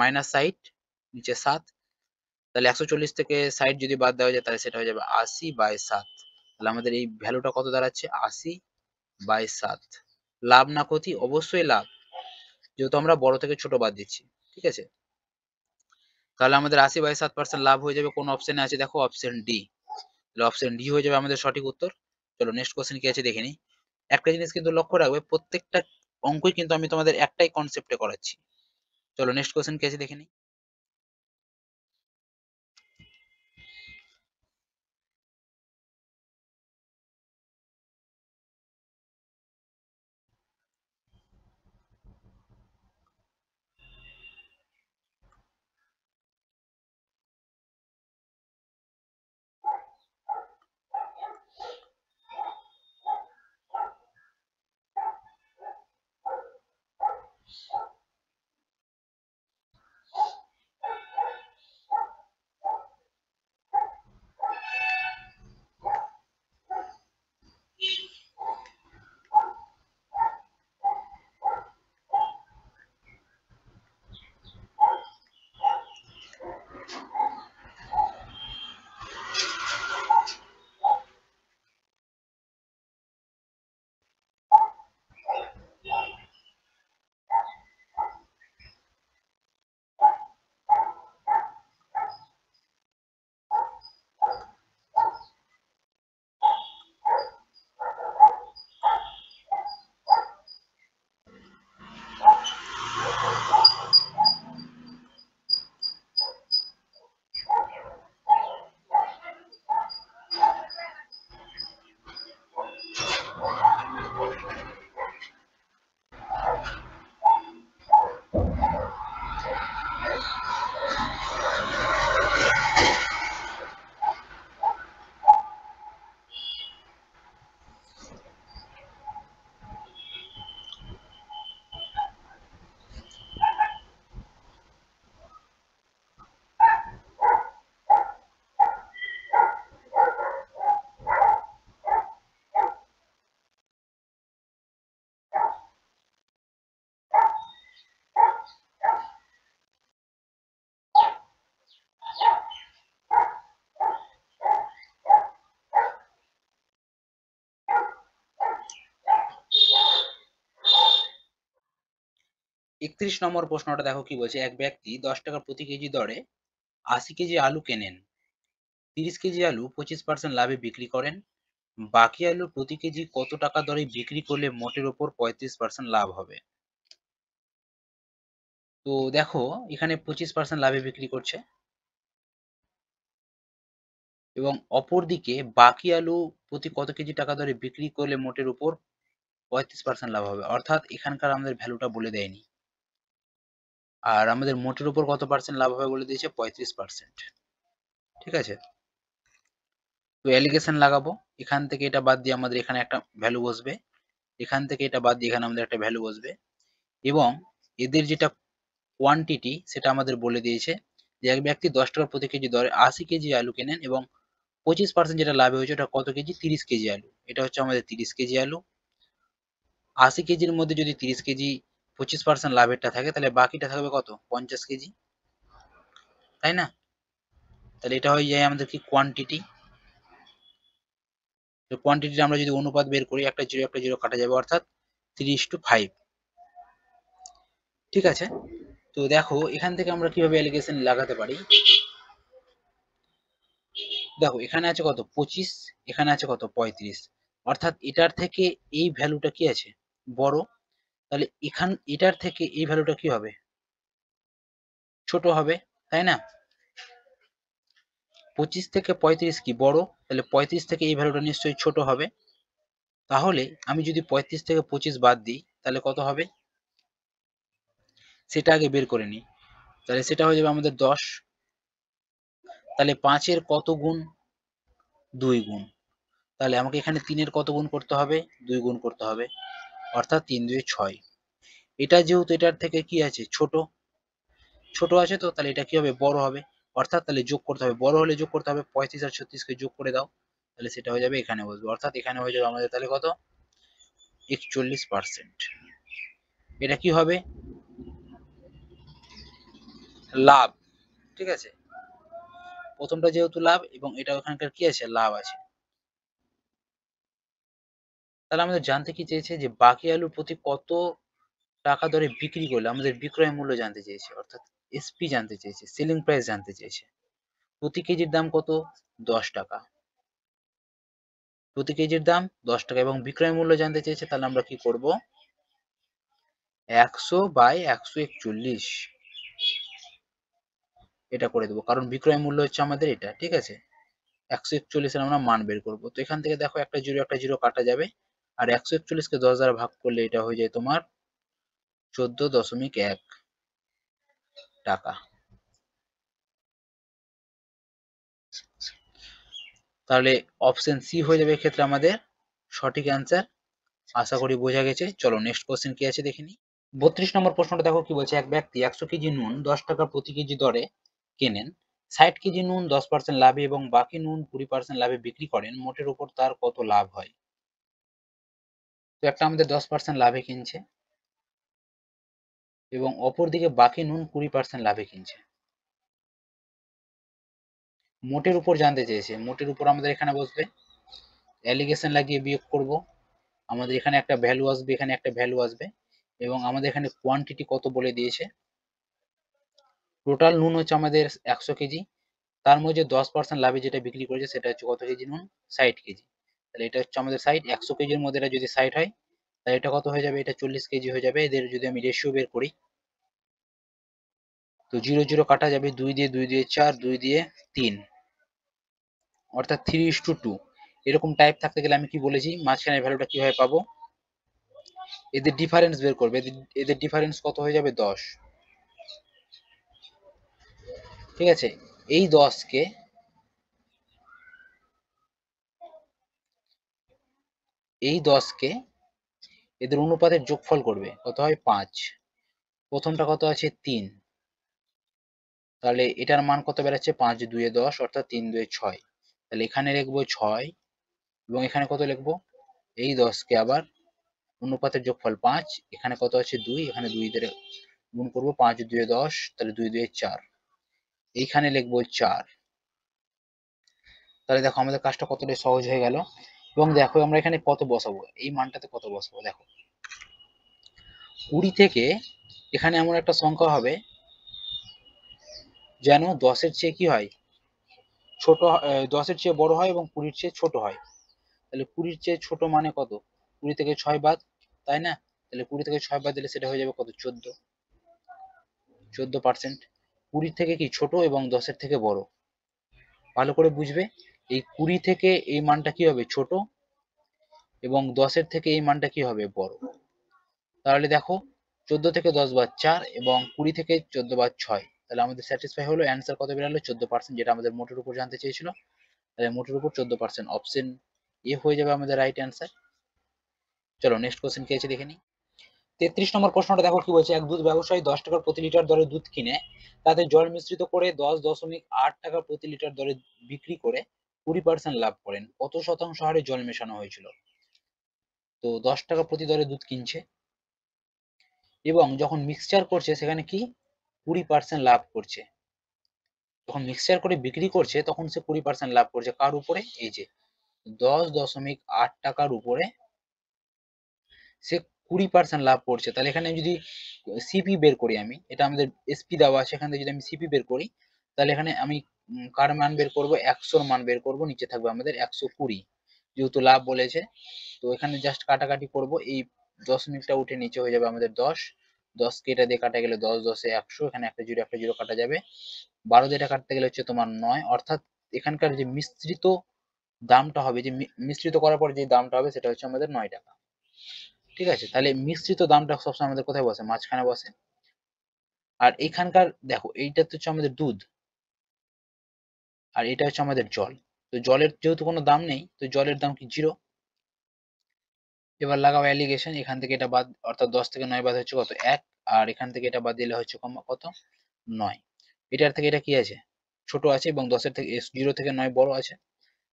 -60, নিচে 7। তাহলে 140 থেকে 60 যদি বাদ দেওয়া যায় তাহলে সেটা হয়ে যাবে 80/7। তাহলে আমাদের এই ভ্যালুটা কত দাঁড়াচ্ছে? 80/7। লাভ না ক্ষতি? অবশ্যই লাভ, যেহেতু আমরা বড় থেকে ছোট বাদ দিচ্ছি। ঠিক আছে? তাহলে আমাদের 80/7% লাভ হয়ে যাবে। কোন অপশনে আছে? দেখো অপশন ডি। তাহলে অপশন ডি হয়ে যাবে আমাদের সঠিক উত্তর। চলো নেক্সট কোশ্চেন কি আছে দেখে নিই। একটা জিনিস কিন্তু লক্ষ্য রাখবে, প্রত্যেকটা অঙ্কই কিন্তু আমি তোমাদের একটাই কনসেপ্টে করাচ্ছি। চলো নেক্সট কোশ্চেন কি আছে দেখে নিই। 31 নম্বর প্রশ্নটা দেখো কি বলছে, এক ব্যক্তি 10 টাকা প্রতি কেজি দরে 80 কেজি আলু কেনেন, 30 কেজি আলু 25% লাভে বিক্রি করেন, বাকি আলু প্রতি কেজি কত টাকা দরে বিক্রি করলে মোটের উপর 35% লাভ হবে? তো দেখো এখানে 25% লাভে বিক্রি করছে এবং অপরদিকে বাকি আলু প্রতি কত কেজি টাকা দরে বিক্রি করলে মোটের উপর 35% লাভ হবে, অর্থাৎ এখানকার আমাদের ভ্যালুটা বলে দেয়নি। আর আমাদের মোটের উপর কত পার্সেন্ট লাভ হবে বলে দিয়েছে 35%। ঠিক আছে, তো অ্যালিগেশন লাগাবো, এখান থেকে এটা বাদ দিয়ে আমাদের এখানে একটা ভ্যালু বসবে, এখান থেকে এটা বাদ দিয়ে এখানে আমাদের একটা ভ্যালু বসবে এবং এদের যেটা কোয়ান্টিটি সেটা আমাদের বলে দিয়েছে যে এক ব্যক্তি 10 টাকা প্রতি কেজি দরে 80 কেজি আলু কেনেন এবং 25% যেটা লাভ হয়েছে ওটা কত কেজি, 30 কেজি আলু। এটা হচ্ছে আমাদের 30 কেজি আলু। 80 কেজির মধ্যে যদি 30 কেজি 25% লাভেরটা থাকে তাহলে বাকিটা থাকবে কত, 50 কেজি, তাই না? তাহলে এটা হয়ে যায় আমাদের কি কোয়ান্টিটি। তো কোয়ান্টিটিটা আমরা যদি অনুপাত বের করি, একটা জিরো কাটা যাবে, অর্থাৎ 3:5। ঠিক আছে, তো দেখো এখান থেকে আমরা কিভাবে অ্যালিগেশন লাগাতে পারি। দেখো এখানে আছে কত 25, এখানে আছে কত 35, অর্থাৎ এটার থেকে এই ভ্যালুটা কি আছে বড়, তাহলে এটার থেকে এই ভ্যালুটা কি হবে, ছোট হবে, তাই না? 25 থেকে 35 কি বড়, তাহলে 35 থেকে এই ভ্যালুটা নিশ্চয়ই ছোট হবে। তাহলে আমি যদি 35 থেকে 25 বাদ দিই তাহলে কত হবে সেটা আগে বের করে নিই। তাহলে সেটা হয়ে যাবে আমাদের 10। তাহলে 5-এর কত গুণ, 2 গুণ। তাহলে আমাকে এখানে 3-এর কত গুণ করতে হবে, 2 গুণ করতে হবে, অর্থাৎ 3 2 6। এটা যেহেতু এটার থেকে কি আছে ছোট, ছোট আছে, তো তাহলে এটা কি হবে বড় হবে, অর্থাৎ তাহলে যোগ করতে হবে, বড় হলে যোগ করতে হবে, 35 আর 36 কে যোগ করে দাও, তাহলে সেটা হয়ে যাবে এখানে বসবে, অর্থাৎ এখানে হয়ে যাবে আমাদের তাহলে কত 41%। এটা কি হবে, লাভ। ঠিক আছে, প্রথমটা যেহেতু লাভ এবং এটা ওখানকার কি আছে লাভ আছে। তাহলে আমাদের জানতে কি চেয়েছে যে বাকি আলু প্রতি কত টাকা দরে বিক্রি করলে, আমাদের বিক্রয় মূল্য জানতে চেয়েছে, অর্থাৎ এসপি জানতে চেয়েছে, সেলিং প্রাইস জানতে চেয়েছে। প্রতি কেজির দাম কত, 10 টাকা, প্রতি কেজির দাম 10 টাকা এবং বিক্রয় মূল্য জানতে চেয়েছে, তাহলে আমরা কি করব, 100/141 এটা করে দেবো, কারণ বিক্রয় মূল্য হচ্ছে আমাদের এটা। ঠিক আছে, 141 এর আমরা মান বের করবো। তো এখান থেকে দেখো একটা জিরো কাটা যাবে, আর 141 কে 10 দ্বারা ভাগ করলে এটা হয়ে যায় তোমার 14.1 টাকা। তাহলে অপশন সি হয়ে যাবে এক্ষেত্রে আমাদের সঠিক অ্যান্সার। আশা করি বোঝা গেছে। চলো নেক্সট কোশ্চেন কি আছে দেখে নিই। 32 নম্বর প্রশ্নটা দেখো কি বলছে, এক ব্যক্তি 100 কেজি নুন 10 টাকা প্রতি কেজি দরে কেনেন, 60 কেজি নুন 10% লাভে এবং বাকি নুন 20% লাভে বিক্রি করেন, মোটের উপর তার কত লাভ হয়? তো একটা আমাদের 10% লাভে কিনছে এবং অপরদিকে বাকি নুন 20% লাভে কিনছে। মোটের উপর জানতে চেয়েছে, মোটের উপর আমাদের এখানে বসবে, অ্যালিগেশন লাগিয়ে বিয়োগ করব, আমাদের এখানে একটা ভ্যালু আসবে, এখানে একটা ভ্যালু আসবে এবং আমাদের এখানে কোয়ান্টিটি কত বলে দিয়েছে। টোটাল নুন হচ্ছে আমাদের 100 কেজি, তার মধ্যে 10% লাভে যেটা বিক্রি করেছে সেটা হচ্ছে কত কেজি নুন, 60 কেজি। তাহলে এটা হচ্ছে আমাদের 60, 100 কেজির মধ্যে এটা যদি 60 হয় তাহলে এটা কত হয়ে যাবে, এটা 40 কেজি হয়ে যাবে। এদের যদি আমি রেশিও বের করি, তো 0 0 কাটা যাবে, 2 দিয়ে 2 দিয়ে 4, 2 দিয়ে 3, অর্থাৎ 3:2। এরকম টাইপ থাকতে গেলে আমি কি বলেছি, মাঝখানের ভ্যালুটা কিভাবে পাবো, এদের ডিফারেন্স বের করবে, এদের ডিফারেন্স কত হয়ে যাবে 10। ঠিক আছে, এই 10 কে এদের অনুপাতের যোগফল করবে, কত হয় 5। প্রথমটা কত আছে 3, তাহলে এটার মান কত বেরোচ্ছে, 5 2 10, অর্থাৎ 3 2 6। তাহলে এখানে লিখবো 6 এবং এখানে কত লিখবো, এই 10 কে আবার অনুপাতের যোগফল 5, এখানে কত আছে 2, এখানে 2 দিয়ে গুণ করবো, 5 2 10, তাহলে 2 2 4, এইখানে লিখবো 4। তাহলে দেখো আমাদের কাজটা কতটা সহজ হয়ে গেল। এবং দেখো আমরা এখানে কত বসাবো, এই মানটাতে কত বসাবো, দেখো 20 থেকে এখানে এমন একটা সংখ্যা হবে যেন 10-এর চেয়ে কি হয়, ছোট, 10-এর চেয়ে বড় হয় এবং 20-র চেয়ে ছোট হয়। তাহলে 20-র চেয়ে ছোট মানে কত? 20 থেকে 6 বাদ, তাই না? তাহলে 20 থেকে 6 বাদ দিলে সেটা হয়ে যাবে কত? 14%। 20 থেকে কি ছোট এবং 10-এর থেকে বড়। ভালো করে বুঝবে, এই 20 থেকে এই মানটা কি হবে? ছোট, এবং 10-এর থেকে এই মানটা কি হবে? বড়। তাহলে দেখো 14 থেকে 10 বাদ 4 এবং 20 থেকে 14 বাদ 6, তাহলে আমাদের স্যাটিসফাই হলো। অ্যান্সার কত বেরালো? 14%, যেটা আমাদের মোটের উপর জানতে চেয়েছিল। তাহলে মোটের উপর 14%, অপশন এ হয়ে যাবে আমাদের রাইট অ্যান্সার। চলো নেক্সট কোশ্চেন কি আছে দেখে নিই। 33 নম্বর প্রশ্নটা দেখো কি বলছে, এক দুধ ব্যবসায়ী 10 টাকা প্রতি লিটার দরে দুধ কিনে তাতে জল মিশ্রিত করে 10.8 টাকা প্রতি লিটার দরে বিক্রি করে 20% লাভ করেন। কত শতাংশ হারে জল মেশানো হয়েছিল? তো 10 টাকা প্রতি দরে দুধ কিনছে এবং যখন মিক্সচার করছে সেখানে কি 20% লাভ করছে। যখন মিক্সচার করে বিক্রি করছে তখন সে 20% লাভ করছে। কার উপরে? এই যে 10.8 টাকার উপরে সে 20% লাভ করছে। তাহলে এখানে যদি সিপি বের করি, আমি এটা আমাদের এসপি দেওয়া আছে, এখান থেকে যদি আমি সিপি বের করি তাহলে এখানে আমি কার মান বের করব? 100-র মান বের করব। নিচে থাকবে আমাদের 120, যেহেতু লাভ বলেছে। তো এখানে জাস্ট কাটাকাটি করব, এই দশমিকটা উঠে নিচে হয়ে যাবে আমাদের 10। 10 কে এটা দিয়ে কাটা গেলে 10 10 100, এখানে একটা জিরো কাটা যাবে। 12 দিয়ে এটা কাটতে গেলে হচ্ছে তোমার 9, অর্থাৎ এখানকার যে মিশ্রিত দামটা হবে, যে মিশ্রিত করার পর যে দামটা হবে সেটা হচ্ছে আমাদের 9 টাকা। ঠিক আছে, তাহলে মিশ্রিত দামটা সবসময় আমাদের কোথায় বসে? মাঝখানে বসে। আর এখানকার দেখো এইটা তো হচ্ছে আমাদের দুধ, আর এটা হচ্ছে আমাদের জল। তো জলের যেহেতু কোনো দাম নেই, তো জলের দাম কি? 0। এবার লাগাও অ্যালিগেশন, এখান থেকে এটা বাদ, অর্থাৎ 10 থেকে 9 বাদ হচ্ছে কত? 1। আর এখান থেকে এটা বাদ দিলে হচ্ছে কত? 9। এটার থেকে এটা কি আছে? ছোট আছে, এবং 10-এর থেকে 0 থেকে 9 বড় আছে।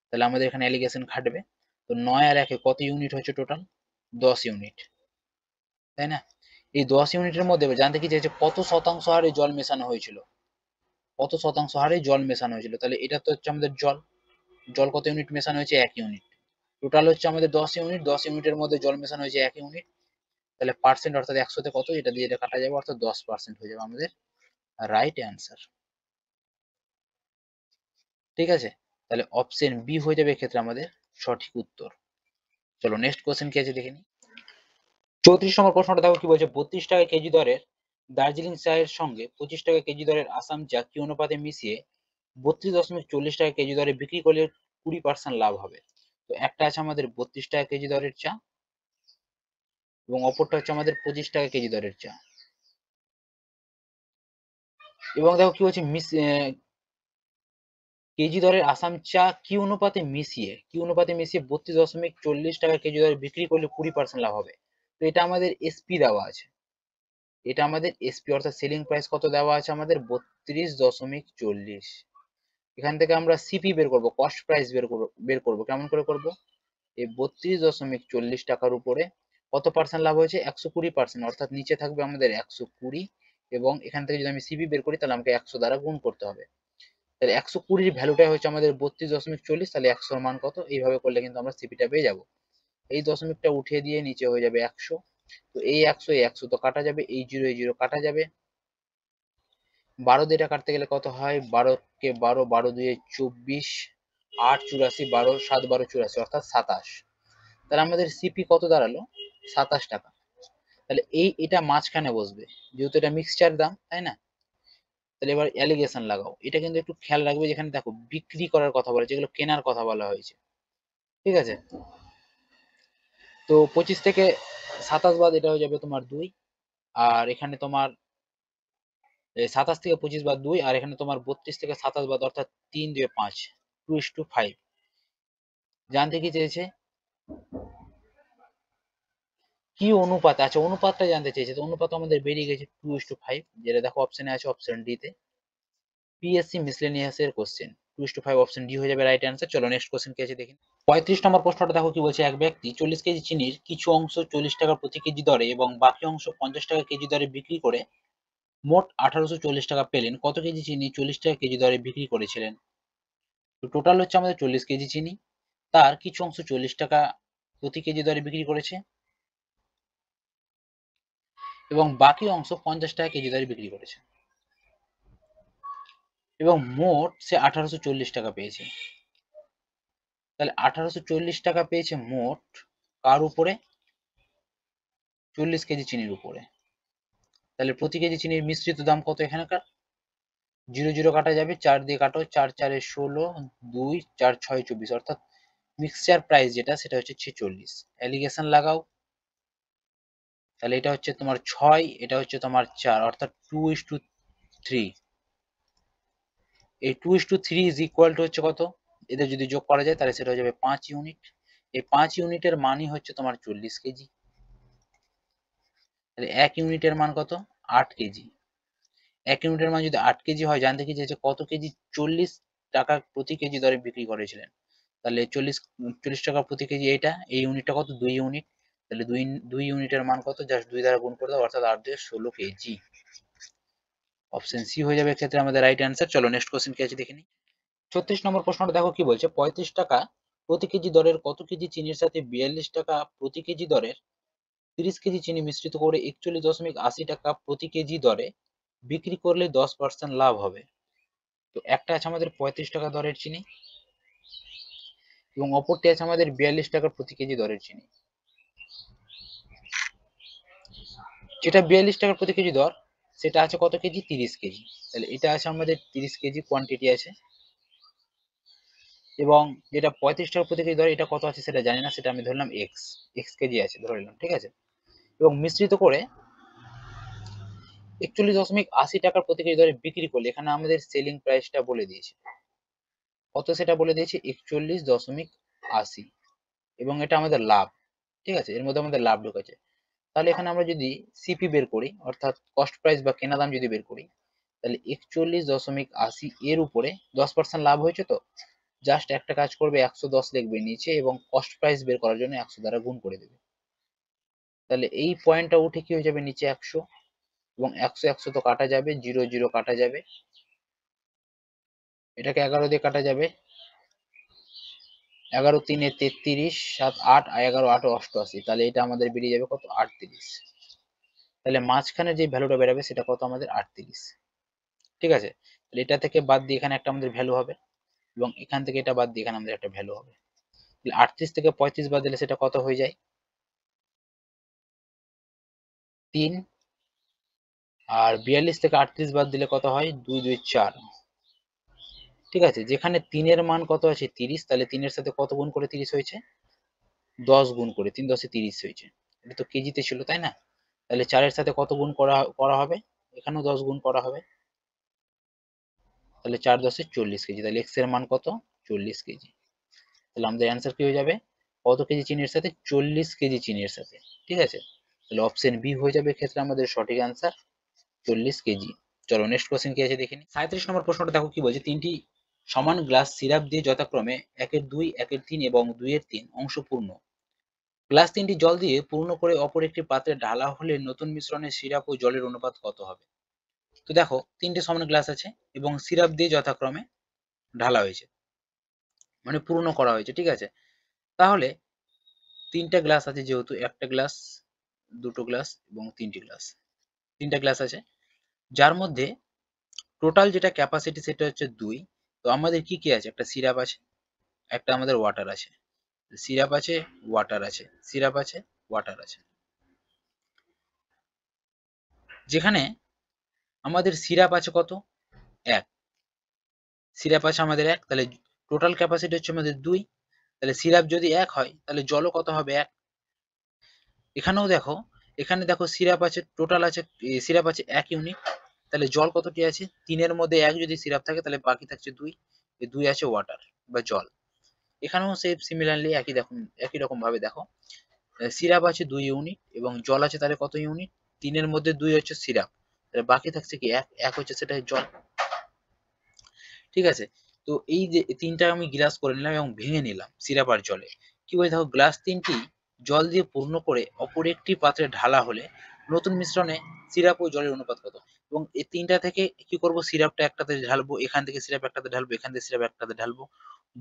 তাহলে আমাদের এখানে অ্যালিগেশন খাটবে। তো 9 আর 1-এ কত ইউনিট হচ্ছে টোটাল? 10 ইউনিট, তাই না? এই 10 ইউনিটের মধ্যে জানতে কি চাইছে? কত শতাংশ হারে জল মেশানো হয়েছিল? কত শতাংশ হারে জল মেশানো হয়েছিল? তাহলে এটা তো হচ্ছে আমাদের জল। জল কত ইউনিট মেশানো হয়েছে? 1 ইউনিট। টোটাল হচ্ছে আমাদের 10 ইউনিট। 10 ইউনিটের মধ্যে জল মেশানো হয়েছে 1 ইউনিট। তাহলে পার্সেন্ট, অর্থাৎ 100-তে কত? এটা দিয়ে এটা কাটা যাবে, অর্থাৎ 10% হয়ে যাবে আমাদের রাইট অ্যান্সার। ঠিক আছে, তাহলে অপশন বি হয়ে যাবে এক্ষেত্রে আমাদের সঠিক উত্তর। চলো নেক্সট কোশ্চেন কি আছে দেখে নিই। 34 নম্বর প্রশ্নটা দেখো কি বলছে, 32 টাকা কেজি দরের দার্জিলিং চায়ের সঙ্গে 25 টাকা কেজি দরের আসাম চা কি অনুপাতে মিশিয়ে 32.40 টাকা কেজি দরে বিক্রি করলে 20% লাভ হবে? তো একটা আছে আমাদের 32 টাকা কেজি দরের চা, এবং অপরটা হচ্ছে আমাদের 25 টাকা কেজি দরের চা। এবং দেখো কি বলছে, কেজি দরের আসাম চা কি অনুপাতে মিশিয়ে 32.40 টাকা কেজি দরে বিক্রি করলে 20% লাভ হবে? তো এটা আমাদের এসপি দেওয়া আছে, এটা আমাদের এসপি অর্থাৎ সেলিং প্রাইস কত দেওয়া আছে আমাদের? 32.40। এখান থেকে আমরা সিপি বের করব, কস্ট প্রাইস বের করব। কেমন করে করব? এই 32.40 টাকার উপরে কত পার্সেন্ট লাভ হয়েছে? 120%, অর্থাৎ নিচে থাকবে আমাদের 120, এবং এখান থেকে যদি আমি সিপি বের করি তাহলে আমাকে 100 দ্বারা গুণ করতে হবে। তাহলে 120 ভ্যালুটাই হচ্ছে আমাদের 32.40, তাহলে 100-র মান কত? এইভাবে করলে কিন্তু আমরা সিপিটা পেয়ে যাব। এই দশমিকটা উঠিয়ে দিয়ে নিচে হয়ে যাবে 100। তো এই 100 তো কাটা যাবে, এই 0 কাটা যাবে। 12 দিয়ে এটা কাটতে গেলে কত হয়? 12 কে 12, 12 দুয়ে 24, 8 84, 12 7 12 84, অর্থাৎ 27। তাহলে আমাদের সিপি কত দাঁড়ালো? 27 টাকা। তাহলে এটা মাঝখানে বসবে, যেহেতু এটা মিক্সচার দাম, তাই না? তাহলে এবার অ্যালিগেশন লাগাও। এটা কিন্তু একটু খেয়াল রাখবে, যেখানে দেখো বিক্রি করার কথা বলা, যেগুলো কেনার কথা বলা হয়েছে। ঠিক আছে, তো 25 থেকে 27 বাদ এটা হয়ে যাবে তোমার 2, আর এখানে তোমার 27 থেকে 25 বাদ 2, আর এখানে তোমার 32 থেকে 27 বাদ, অর্থাৎ 3 2 5, 2:5। জানতে কি চেয়েছে? কি অনুপাত? আচ্ছা, অনুপাতটা জানতে চেয়েছে। তো অনুপাত আমাদের বেরিয়ে গেছে 2:5, যেটা দেখো অপশনে আছে, অপশন ডি তে। পিএসসি মিসলেনিয়াস এর কোশ্চেন 2:5, অপশন ডি হয়ে যাবে রাইট অ্যান্সার। চলো নেক্সট কোশ্চেন কি আছে দেখি। 35 নম্বর প্রশ্নটা দেখো কি বলছে, এক ব্যক্তি 40 কেজি চিনির কিছু অংশ 40 টাকা প্রতি কেজি দরে এবং বাকি অংশ 50 টাকা কেজি দরে বিক্রি করে মোট 1840 টাকা পেলেন। কত কেজি চিনি 40 টাকা কেজি দরে বিক্রি করেছিলেন? তো টোটাল হচ্ছে আমাদের 40 কেজি চিনি, তার কিছু অংশ 40 টাকা প্রতি কেজি দরে বিক্রি করেছে, এবং বাকি অংশ 50 টাকা কেজি দরে বিক্রি করেছে এবং মোট সে 1840 টাকা পেয়েছে। তাহলে 1840 টাকা পেয়েছে মোট কার উপরে? 40 কেজি চিনির উপরে। তাহলে প্রতি কেজি চিনির মিশ্রিত দাম কত এখানকার? 0 0 কাটা যাবে, 4 দিয়ে কাটো, 4 4 এ 16, 2 4 6 24, অর্থাৎ মিক্সচার প্রাইস যেটা সেটা হচ্ছে 46। অ্যালিগেশন লাগাও, তাহলে এটা হচ্ছে তোমার 6, এটা হচ্ছে তোমার 4, অর্থাৎ 2:3। এই 2:3 ইজ ইকুয়াল টু হচ্ছে কত? এদের যদি যোগ করা যায় তাহলে সেটা হয়ে যাবে 5 ইউনিট। এই 5 ইউনিটের মানই হচ্ছে তোমার 40 কেজি। তাহলে 1 ইউনিটের মান কত? 8 কেজি। 1 ইউনিটের মান যদি 8 কেজি হয়, জানতে কি চেয়েছে কত কেজি 40 টাকা প্রতি কেজি দরে বিক্রি করেছিলেন। তাহলে 40 টাকা প্রতি কেজি, এটা এই ইউনিটটা কত? 2 ইউনিট। তাহলে 2 ইউনিটের মান কত? জাস্ট 2 দ্বারা গুণ করে দাও, অর্থাৎ 8 দিয়ে 16 কেজি। অপশন সি হয়ে যাবে এক্ষেত্রে আমাদের রাইট অ্যান্সার। চলো নেক্সট কোশ্চেন কি আছে দেখে নিই। 36 নম্বর প্রশ্নটা দেখো কি বলছে, 35 টাকা প্রতি কেজি দরের কত কেজি চিনির সাথে 42 টাকা প্রতি কেজি দরের 30 কেজি চিনি মিশ্রিত করে 41.80 টাকা প্রতি কেজি দরে বিক্রি করলে 10% লাভ হবে। তো একটা আছে আমাদের 35 টাকা দরের চিনি এবং অপরটি আছে আমাদের 42 টাকা প্রতি কেজি দরের চিনি। যেটা 42 টাকা প্রতি কেজি দর সেটা আছে কত কেজি? 30 কেজি। তাহলে এটা আছে আমাদের 30 কেজি কোয়ান্টিটি আছে, এবং যেটা 35 টাকা প্রতি কেজি দর এটা কত আছে সেটা জানি না, সেটা আমি ধরলাম এক্স কেজি আছে ধরে নিলাম, ঠিক আছে। এবং মিশ্রিত করে 41.80 টাকার প্রতি কেজি দরে বিক্রি করলে, এখানে আমাদের সেলিং প্রাইসটা বলে দিয়েছে কত, সেটা বলে দিয়েছে 41.80, এবং এটা আমাদের লাভ, ঠিক আছে, এর মধ্যে আমাদের লাভ ঢুকেছে। তাহলে এখানে আমরা যদি সিপি বের করি, অর্থাৎ কস্ট প্রাইস বা কেনা দাম যদি বের করি, তাহলে 41.80 এর উপরে 10% লাভ হয়েছে। তো জাস্ট একটা কাজ করবে, 110 লিখবে নিচে এবং কস্ট প্রাইস বের করার জন্য 100 দ্বারা গুণ করে দেবে। তাহলে এই পয়েন্টটা উঠে কি হয়ে যাবে? নিচে 100, এবং 100 100 তো কাটা যাবে, 0 0 কাটা যাবে, এটাকে 11 দিয়ে কাটা যাবে, 11 3 33, 7 8, 11 8 88, তাহলে এটা আমাদের বেরিয়ে যাবে কত? 38। তাহলে মাঝখানে যে ভ্যালুটা বেরাবে সেটা কত? আমাদের 38, ঠিক আছে। তাহলে এটা থেকে বাদ দিয়ে এখানে একটা আমাদের ভ্যালু হবে, এবং এখান থেকে এটা বাদ দিয়ে এখানে আমাদের একটা ভ্যালু হবে। তাহলে 38 থেকে 35 বাদ দিলে সেটা কত হয়ে যায়? 3। আর 42 থেকে 38 বাদ দিলে কত হয়? 2 2 4, ঠিক আছে। যেখানে 3 এর মান কত আছে? 30, তাহলে 3 এর সাথে কত গুণ করে 30 হয়েছে? 10 গুণ করে, 3 10 30 হয়েছে। এটা তো কেজিতে ছিল, তাই না? তাহলে 4 এর সাথে কত গুণ করা করা হবে? এখানেও 10 গুণ করা হবে, তাহলে 4 10 40 কেজি। তাহলে এক্স এর মান কত? 40 কেজি। তাহলে আমাদের অ্যান্সার কি হয়ে যাবে? কত কেজি চিনির সাথে? 40 কেজি চিনির সাথে, ঠিক আছে। তাহলে অপশন বি হয়ে যাবে এক্ষেত্রে আমাদের সঠিক অ্যান্সার, 40 কেজি। চলো নেক্সট কোশ্চেন কি আছে দেখে নিই। 37 নম্বর প্রশ্নটা দেখো কি বলছে, তিনটি সমান গ্লাস সিরাপ দিয়ে যথাক্রমে 1 এর 2, 1 এর 3 এবং 2 এর 3 অংশ পূর্ণ। গ্লাস তিনটি জল দিয়ে পূর্ণ করে অপর একটি পাত্রে ঢালা হলে নতুন মিশ্রণে সিরাপ ও জলের অনুপাত কত হবে? তো দেখো তিনটে সমান গ্লাস আছে এবং সিরাপ দিয়ে যথাক্রমে ঢালা হয়েছে, মানে পূর্ণ করা হয়েছে, ঠিক আছে। তাহলে তিনটা গ্লাস আছে, যেহেতু একটা গ্লাস, দুটো গ্লাস এবং তিনটি গ্লাস, তিনটা গ্লাস আছে, যার মধ্যে টোটাল যেটা ক্যাপাসিটি সেটা হচ্ছে 2। তো আমাদের কি কি আছে? একটা সিরাপ আছে, একটা আমাদের ওয়াটার আছে, সিরাপ আছে, ওয়াটার আছে, সিরাপ আছে, ওয়াটার আছে। যেখানে আমাদের সিরাপ আছে কত? 1, সিরাপ আছে আমাদের 1, তাহলে টোটাল ক্যাপাসিটি হচ্ছে আমাদের 2। তাহলে সিরাপ যদি 1 হয় তাহলে জলও কত হবে? 1। এখানেও দেখো, এখানে দেখো সিরাপ আছে, টোটাল আছে, সিরাপ আছে 1 ইউনিট, তাহলে জল কতটি আছে? 3 এর মধ্যে 1 যদি সিরাপ থাকে তাহলে বাকি থাকছে 2, এই 2 আছে ওয়াটার বা জল। এখানেও সেম সিমিলারলি একই দেখুন, একই রকম ভাবে দেখো, সিরাপ আছে 2 ইউনিট এবং জল আছে তাহলে কত ইউনিট? 3 এর মধ্যে 2 হচ্ছে সিরাপ, তাহলে বাকি থাকছে কি? 1, 1 হচ্ছে সেটা জল, ঠিক আছে। তো এই যে তিনটা আমি গ্লাস করে নিলাম এবং ভেঙে নিলাম সিরাপ আর জলে, কি বলে দেখো, গ্লাস তিনটি জল দিয়ে পূর্ণ করে অপর একটি পাত্রে ঢালা হলে নতুন মিশ্রণে সিরাপ ও জলের অনুপাত কত? এবং এই তিনটা থেকে কি করব, সিরাপটা একটাতে ঢালবো, এখান থেকে সিরাপ একটাতে ঢালবো, এখান থেকে সিরাপ একটাতে ঢালবো,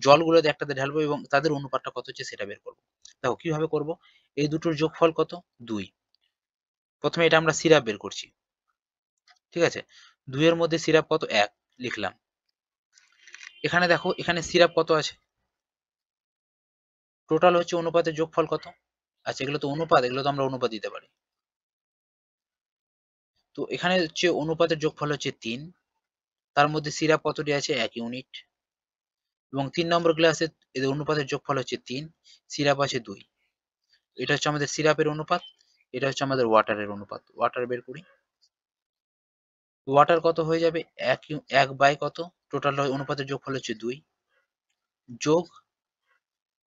জলগুলোতে একটাতে ঢালবো এবং তাদের অনুপাতটা কত হচ্ছে সেটা বের করবো। দেখো কিভাবে করব, এই দুটোর যোগফল কত? 2, প্রথমে এটা আমরা সিরাপ বের করছি, ঠিক আছে? 2 এর মধ্যে সিরাপ কত? 1 লিখলাম। এখানে দেখো এখানে সিরাপ কত আছে? টোটাল হচ্ছে অনুপাতের যোগফল কত? আচ্ছা এগুলো তো অনুপাত, এগুলো তো আমরা অনুপাত দিতে পারি। তো এখানে হচ্ছে অনুপাতের যোগফল হচ্ছে 3, তার মধ্যে সিরাপ কতটি আছে? 1 ইউনিট, এবং 3 নম্বর গ্লাসে এদের অনুপাতের যোগফল হচ্ছে 3, সিরাপ আছে 2। এটা হচ্ছে আমাদের সিরাপের অনুপাত, এটা হচ্ছে আমাদের ওয়াটারের অনুপাত। ওয়াটার বের করি। ওয়াটার কত হয়ে যাবে? 1 বাই কত? টোটাল অনুপাতের যোগফল হচ্ছে 2, যোগ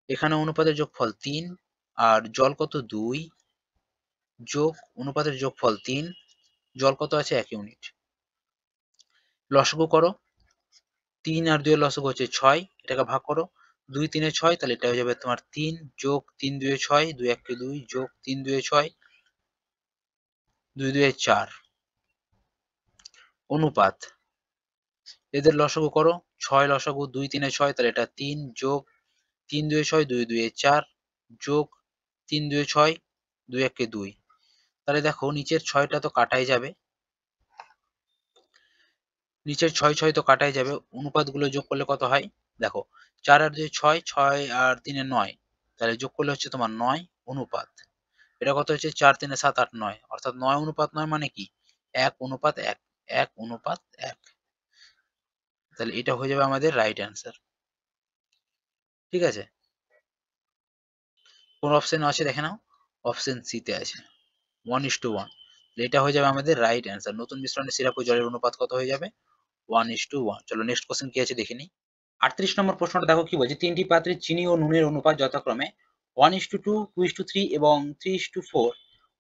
এখানে অনুপাতের যোগফল 3, আর জল কত? 2, যোগ অনুপাতের যোগফল 3, জল কত আছে? 1 ইউনিট। লসাগু করো, 3 আর 2 এর লসাগু হচ্ছে 6, এটাকে ভাগ করো। 2 3 এ 6, তাহলে এটা হয়ে যাবে তোমার 3, যোগ 3 2 এ 6, 2 1 কে 2, যোগ 3 2 এ 6, 2 2 এ 4। অনুপাত, এদের লসাগু করো, 6 লসাগু 2 3 এ 6, তাহলে এটা 3, যোগ 3 2 এ 6, 2 2 এ 4, যোগ 3 2 এ 6, 2 1 কে 2। তাহলে দেখো নিচের 6টা তো কাটাই যাবে, নিচের 6 6 তো কাটাই যাবে, অনুপাতগুলো যোগ করলে কত হয়? দেখো 4 আর 2 6, 6 আর 3 এ 9, তাহলে যোগ করলে হচ্ছে তোমার 9 অনুপাত। এটা কত হচ্ছে? 4 3 এ 7 8 9, অর্থাৎ 9 অনুপাত 9 মানে কি? 1 অনুপাত 1, 1 অনুপাত 1। তাহলে এটা হয়ে যাবে আমাদের রাইট অ্যান্সার, ঠিক আছে? কোন অপশন আছে দেখে নাও, অপশন সি তে আছে 1:1। এটা হয়ে যাবে আমাদের রাইট অ্যান্সার। নতুন মিশ্রণে সিরাপ ও জলের অনুপাত কত হয়ে যাবে? 1:1। চলো নেক্সট কোশ্চেন কি আছে দেখে নিই। 38 নম্বর প্রশ্নটা দেখো কি বলছে, 3টি পাত্রে চিনি ও নুনের অনুপাত যথাক্রমে 1:2, 2:3 এবং 3:4।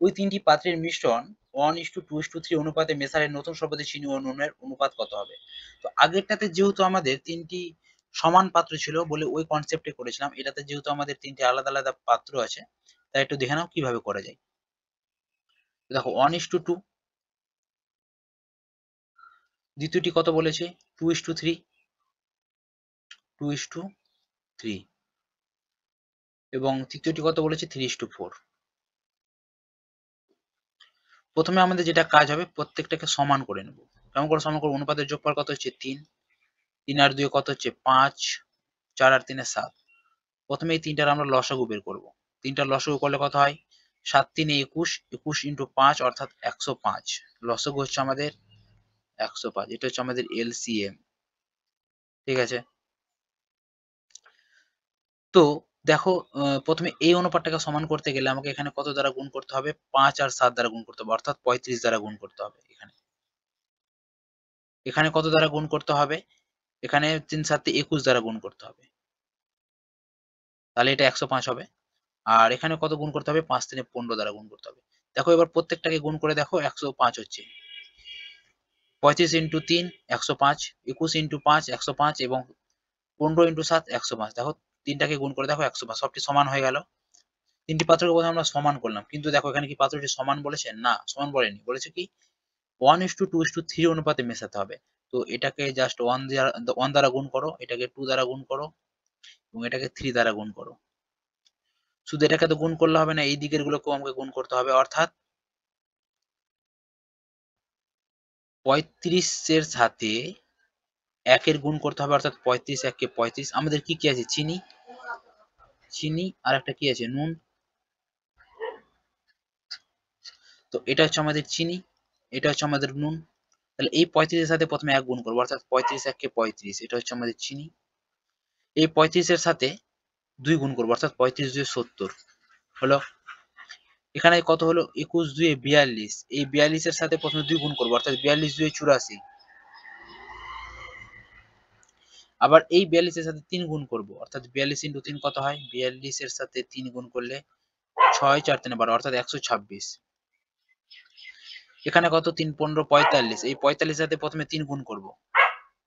ওই 3টি পাত্রের মিশ্রণ 1:2, 2:3 অনুপাতে মেশালে নতুন শরবতে চিনি ও নুনের অনুপাত কত হবে? তো আগেরটাতে যেহেতু আমাদের 3টি সমান পাত্র ছিল বলে ওই কনসেপ্টে করেছিলাম, এটাতে যেহেতু আমাদের 3টি আলাদা আলাদা পাত্র আছে, তাই একটু দেখে নাও কিভাবে করা যায়। দেখো 1:2, দ্বিতীয়টি কত বলেছে? 2:3, 2:3, এবং তৃতীয়টি কত বলেছে? 3:4। প্রথমে আমাদের যেটা কাজ হবে, প্রত্যেকটাকে সমান করে নেব। কেমন করে সমান করব? অনুপাতের যোগফল কত হচ্ছে? 3, 3 আর 2 কত হচ্ছে? 5, 4 আর 3 7। প্রথমে এই 3টার আমরা লসাগু বের করব। 3টার লসাগু করলে কত হয়? 7 3 এ 21, 21 ইন্টু 5 অর্থাৎ 105। লসাগু হচ্ছে আমাদের 105। এটা হচ্ছে আমাদের এলসিএম, ঠিক আছে? তো দেখো প্রথমে এই অনুপাতটাকে সমান করতে গেলে আমাকে এখানে কত দ্বারা গুণ করতে হবে? 5 আর 7 দ্বারা গুণ করতে হবে, অর্থাৎ 35 দ্বারা গুণ করতে হবে এখানে। এখানে কত দ্বারা গুণ করতে হবে? এখানে ৩ ৭ ২১ দ্বারা গুণ করতে হবে। তাহলে এটা 105 হবে। আর এখানে কত গুণ করতে হবে? ৫ ৩ ১৫ দ্বারা গুণ করতে হবে। দেখো এবার প্রত্যেকটাকে গুণ করে দেখো, 105 হচ্ছে। 35 ইন্টু ৩ 105, ২১ ইন্টু ৫ 105 এবং ১৫ ইন্টু ৭ 105। দেখো ৩টাকে গুণ করে দেখো 105, সবটি সমান হয়ে গেল। ৩টি পাত্রকে প্রথমে আমরা সমান করলাম। কিন্তু দেখো এখানে কি পাত্রটি সমান বলেছে? না, সমান বলেনি। বলেছে কি 1:2:3 অনুপাতে মেশাতে হবে। তো এটাকে জাস্ট 1 দ্বারা গুণ করো, এটাকে 2 দ্বারা গুণ করো এবং এটাকে 3 দ্বারা গুণ করো। শুধু এটাকে তো গুণ করলে হবে না, এই দিকের গুলোকেও আমাকে গুণ করতে হবে, অর্থাৎ 35 এর সাথে 1 এর গুণ করতে হবে, অর্থাৎ 35 1 কে 35। আমাদের কি কি আছে? চিনি, চিনি আর একটা কি আছে? নুন। তো এটা হচ্ছে আমাদের চিনি, এটা হচ্ছে আমাদের নুন। তাহলে এই 35 এর সাথে প্রথমে 1 গুণ করব, অর্থাৎ 35 1 কে 35। এটা হচ্ছে আমাদের চিনি। এই 35 এর সাথে 2 গুণ করব, অর্থাৎ 35 2 70 হলো। এখানে কত হলো? 21 2 42। এই 42 এর সাথে প্রথমে 2 গুণ করব, অর্থাৎ 42 2 84। আবার এই 42 এর সাথে 3 গুণ করব, অর্থাৎ 42 ইন্টু 3 কত হয়? 42 এর সাথে 3 গুণ করলে 6 4 3 12, অর্থাৎ 126। এখানে কত? 3 15 45। এই 45 এর সাথে প্রথমে 3 গুণ করব,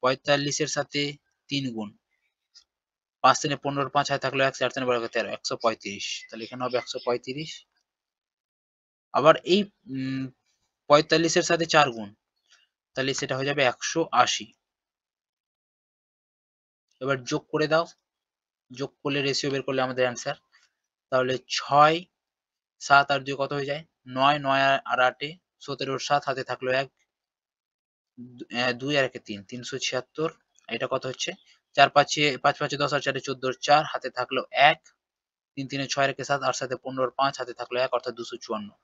45 এর সাথে 3 গুণ। 5 3 15, 5 হাতে থাকলো 1, 4 3 12 13, 135। তাহলে এখানে হবে 135। আবার এই 45 এর সাথে 4 গুণ, তাহলে সেটা হয়ে যাবে 180। এবার যোগ করে দাও, যোগ করলে রেশিও বের করলে আমাদের অ্যান্সার। তাহলে 6 7 আর 2 কত হয়ে যায়? 9 9 আর 8 17 7 হাতে থাকলো 1 2 আর 1 3 376 এটা কত হচ্ছে 4 5 5 5 10 আর 4 14 4 হাতে থাকলো 1 3 3 6 আর 1 7 8 7 15 5 হাতে থাকলো 1 অর্থাৎ 254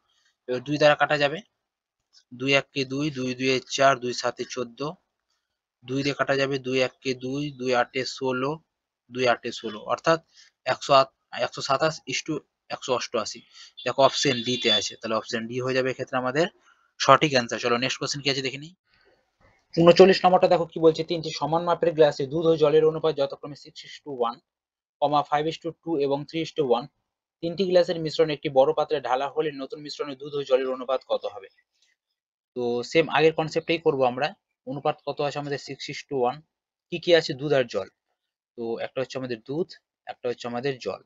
এবার 2 দ্বারা কাটা যাবে 2 1 কে 2 2 2 এ 4 2 7 এ 14 2 দিয়ে কাটা যাবে 2 1 কে 2 2 8 এ 16 2 8 এ 16 অর্থাৎ 108 127 ইস্টু 188 দেখো অপশন ডি তে আছে তাহলে অপশন ডি হয়ে যাবে এক্ষেত্রে আমাদের সঠিক অ্যান্সার। চলো নেক্সট কোশ্চেন কি আছে দেখে নিই। 39 নম্বরটা দেখো কি বলছে, তিনটি সমান মাপের গ্লাসে দুধ ও জলের অনুপাত যথাক্রমে 6:1, 5:2 এবং 3:1। তিনটি গ্লাসের মিশ্রণ একটি বড় পাত্রে ঢালা হলে নতুন মিশ্রণে দুধ ও জলের অনুপাত কত হবে? তো সেম আগের কনসেপ্টেই করব আমরা। অনুপাত কত আছে আমাদের 6:1। কি কি আছে? দুধ আর জল। তো একটা হচ্ছে আমাদের দুধ, একটা হচ্ছে আমাদের জল।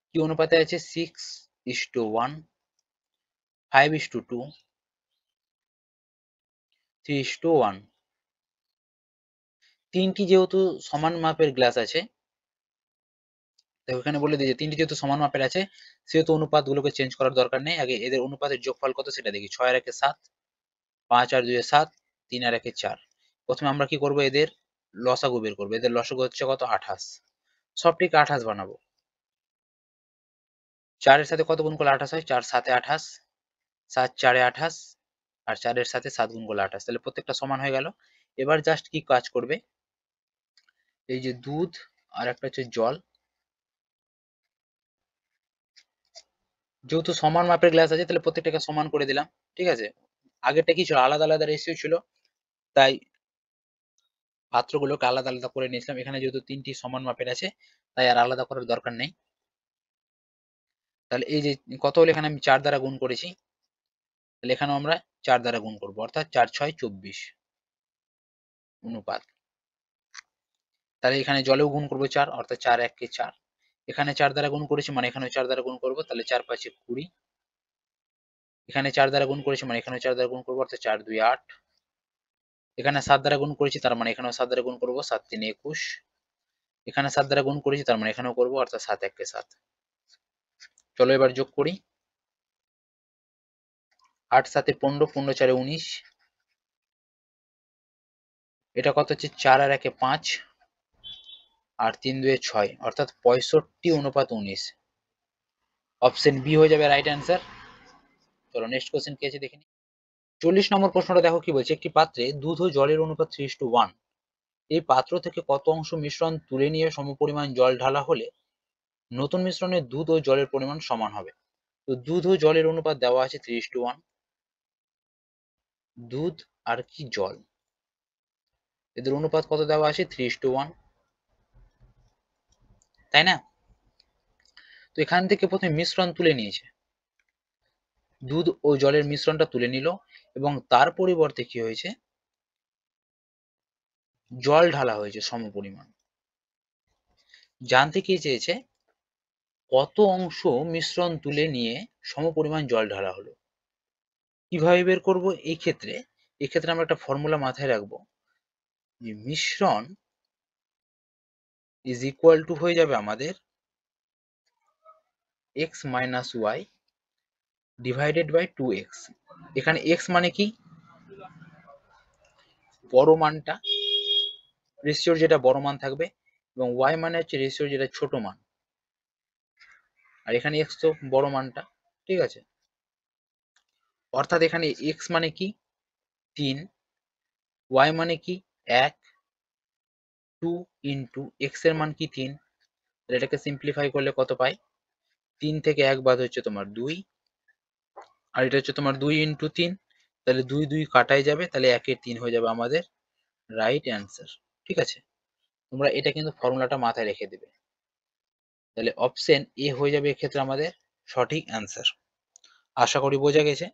কি অনুপাতে আছে? 6:1, 5:2, 3:1। তিনটি যেহেতু সমান মাপের গ্লাস আছে, তো এখানে বলে দিই যে তিনটি যেহেতু সমান মাপের আছে সেহেতু অনুপাতগুলোকে চেঞ্জ করার দরকার নেই। আগে এদের অনুপাতের যোগফল কত সেটা দেখি। 6 আর 1 7, 5 আর 2 7, 3 আর 1 4। প্রথমে আমরা কি করব? এদের লসাগু বের করবো। এদের লসাগু হচ্ছে কত? 28। সবটিকে 28 বানাবো। 4 এর সাথে কত গুণ করলে 28 হয়? 4 7 এ 28, 7 4 এ 28 আর 4 এর সাথে 7 গুণ করলে 28। তাহলে প্রত্যেকটা সমান হয়ে গেল। এবার জাস্ট কি কাজ করবে? এই যে দুধ আর একটা হচ্ছে জল, যেহেতু সমান মাপের গ্লাস আছে তাহলে প্রত্যেকটাকে সমান করে দিলাম। ঠিক আছে? আগেরটা কি ছিল? আলাদা আলাদা রেশিও ছিল, তাই পাত্রগুলোকে আলাদা আলাদা করে নিয়েছিলাম। এখানে যেহেতু তিনটি সমান মাপের আছে তাই আর আলাদা করার দরকার নেই। তাহলে এই যে কত হলো, এখানে আমি 4 দ্বারা গুণ করেছি, তাহলে এখানেও আমরা 4 দ্বারা গুণ করবো, অর্থাৎ 4 6 24 অনুপাত। তাহলে এখানে জলেও গুণ করবো 4, অর্থাৎ 4 1 কে 4। এখানে 4 দ্বারা গুণ করেছি মানে এখানেও 4 দ্বারা গুণ করবো, তাহলে 4 5 এ 20। এখানে 4 দ্বারা গুণ করেছি মানে এখানেও 4 দ্বারা গুণ করবো, অর্থাৎ 4 2 8। এখানে 7 দ্বারা গুণ করেছি তার মানে এখানেও 7 দ্বারা গুণ করবো, 7 3 21। এখানে 7 দ্বারা গুণ করেছি তার মানে এখানেও করবো, অর্থাৎ 7 1 কে 7। চলো এবার যোগ করি। 8 7 এ 15, 15 4 এ 19। এটা কত হচ্ছে? 4 আর 1 এ 5 আর 3 2 এ 6, অর্থাৎ 65:19। অপশন বি হয়ে যাবে রাইট অ্যান্সার। চলো নেক্সট কোশ্চেন কি আছে দেখে নিই। 40 নম্বর প্রশ্নটা দেখো কি বলছে, একটি পাত্রে দুধ ও জলের অনুপাত 3:1। এই পাত্র থেকে কত অংশ মিশ্রণ তুলে নিয়ে সমপরিমাণ জল ঢালা হলে নতুন মিশ্রণে দুধ ও জলের পরিমাণ সমান হবে? তো দুধ ও জলের অনুপাত দেওয়া আছে 3:1। দুধ আর কি জল, এদের অনুপাত কত দেওয়া আছে? 3:1, তাই না? তো এখান থেকে প্রথমে মিশ্রণ তুলে নিয়েছে, দুধ ও জলের মিশ্রণটা তুলে নিল এবং তার পরিবর্তে কি হয়েছে? জল ঢালা হয়েছে সমপরিমাণ। জানতে কি চেয়েছে? কত অংশ মিশ্রণ তুলে নিয়ে সমপরিমাণ জল ঢালা হলো। কিভাবে বের করব? এক্ষেত্রে আমরা একটা ফর্মুলা মাথায় রাখবো, যে মিশ্রণ ইজ ইকুয়াল টু হয়ে যাবে আমাদের x minus y divided by 2x। এখানে x মানে কি? বড় মানটা, রেশিওর যেটা বড় মান থাকবে, এবং y মানে হচ্ছে রেশিওর যেটা ছোট মান। আর এখানে x তো বড় মানটা, ঠিক আছে? অর্থাৎ এখানে x মানে কি? 3, y মানে কি? 1, 2 ইন্টু x এর মান কি? 3। এটাকে সিম্পলিফাই করলে কত পাই? 3 থেকে 1 বাদ হচ্ছে তোমার 2, আর এটা হচ্ছে তোমার 2 ইন্টু 3, তাহলে 2 2 কাটাই যাবে, তাহলে 1 এর 3 হয়ে যাবে আমাদের রাইট অ্যান্সার। ঠিক আছে? তোমরা এটা কিন্তু ফর্মুলাটা মাথায় রেখে দেবে। তাহলে অপশন এ হয়ে যাবে এক্ষেত্রে আমাদের সঠিক অ্যান্সার। আশা করি বোঝা গেছে।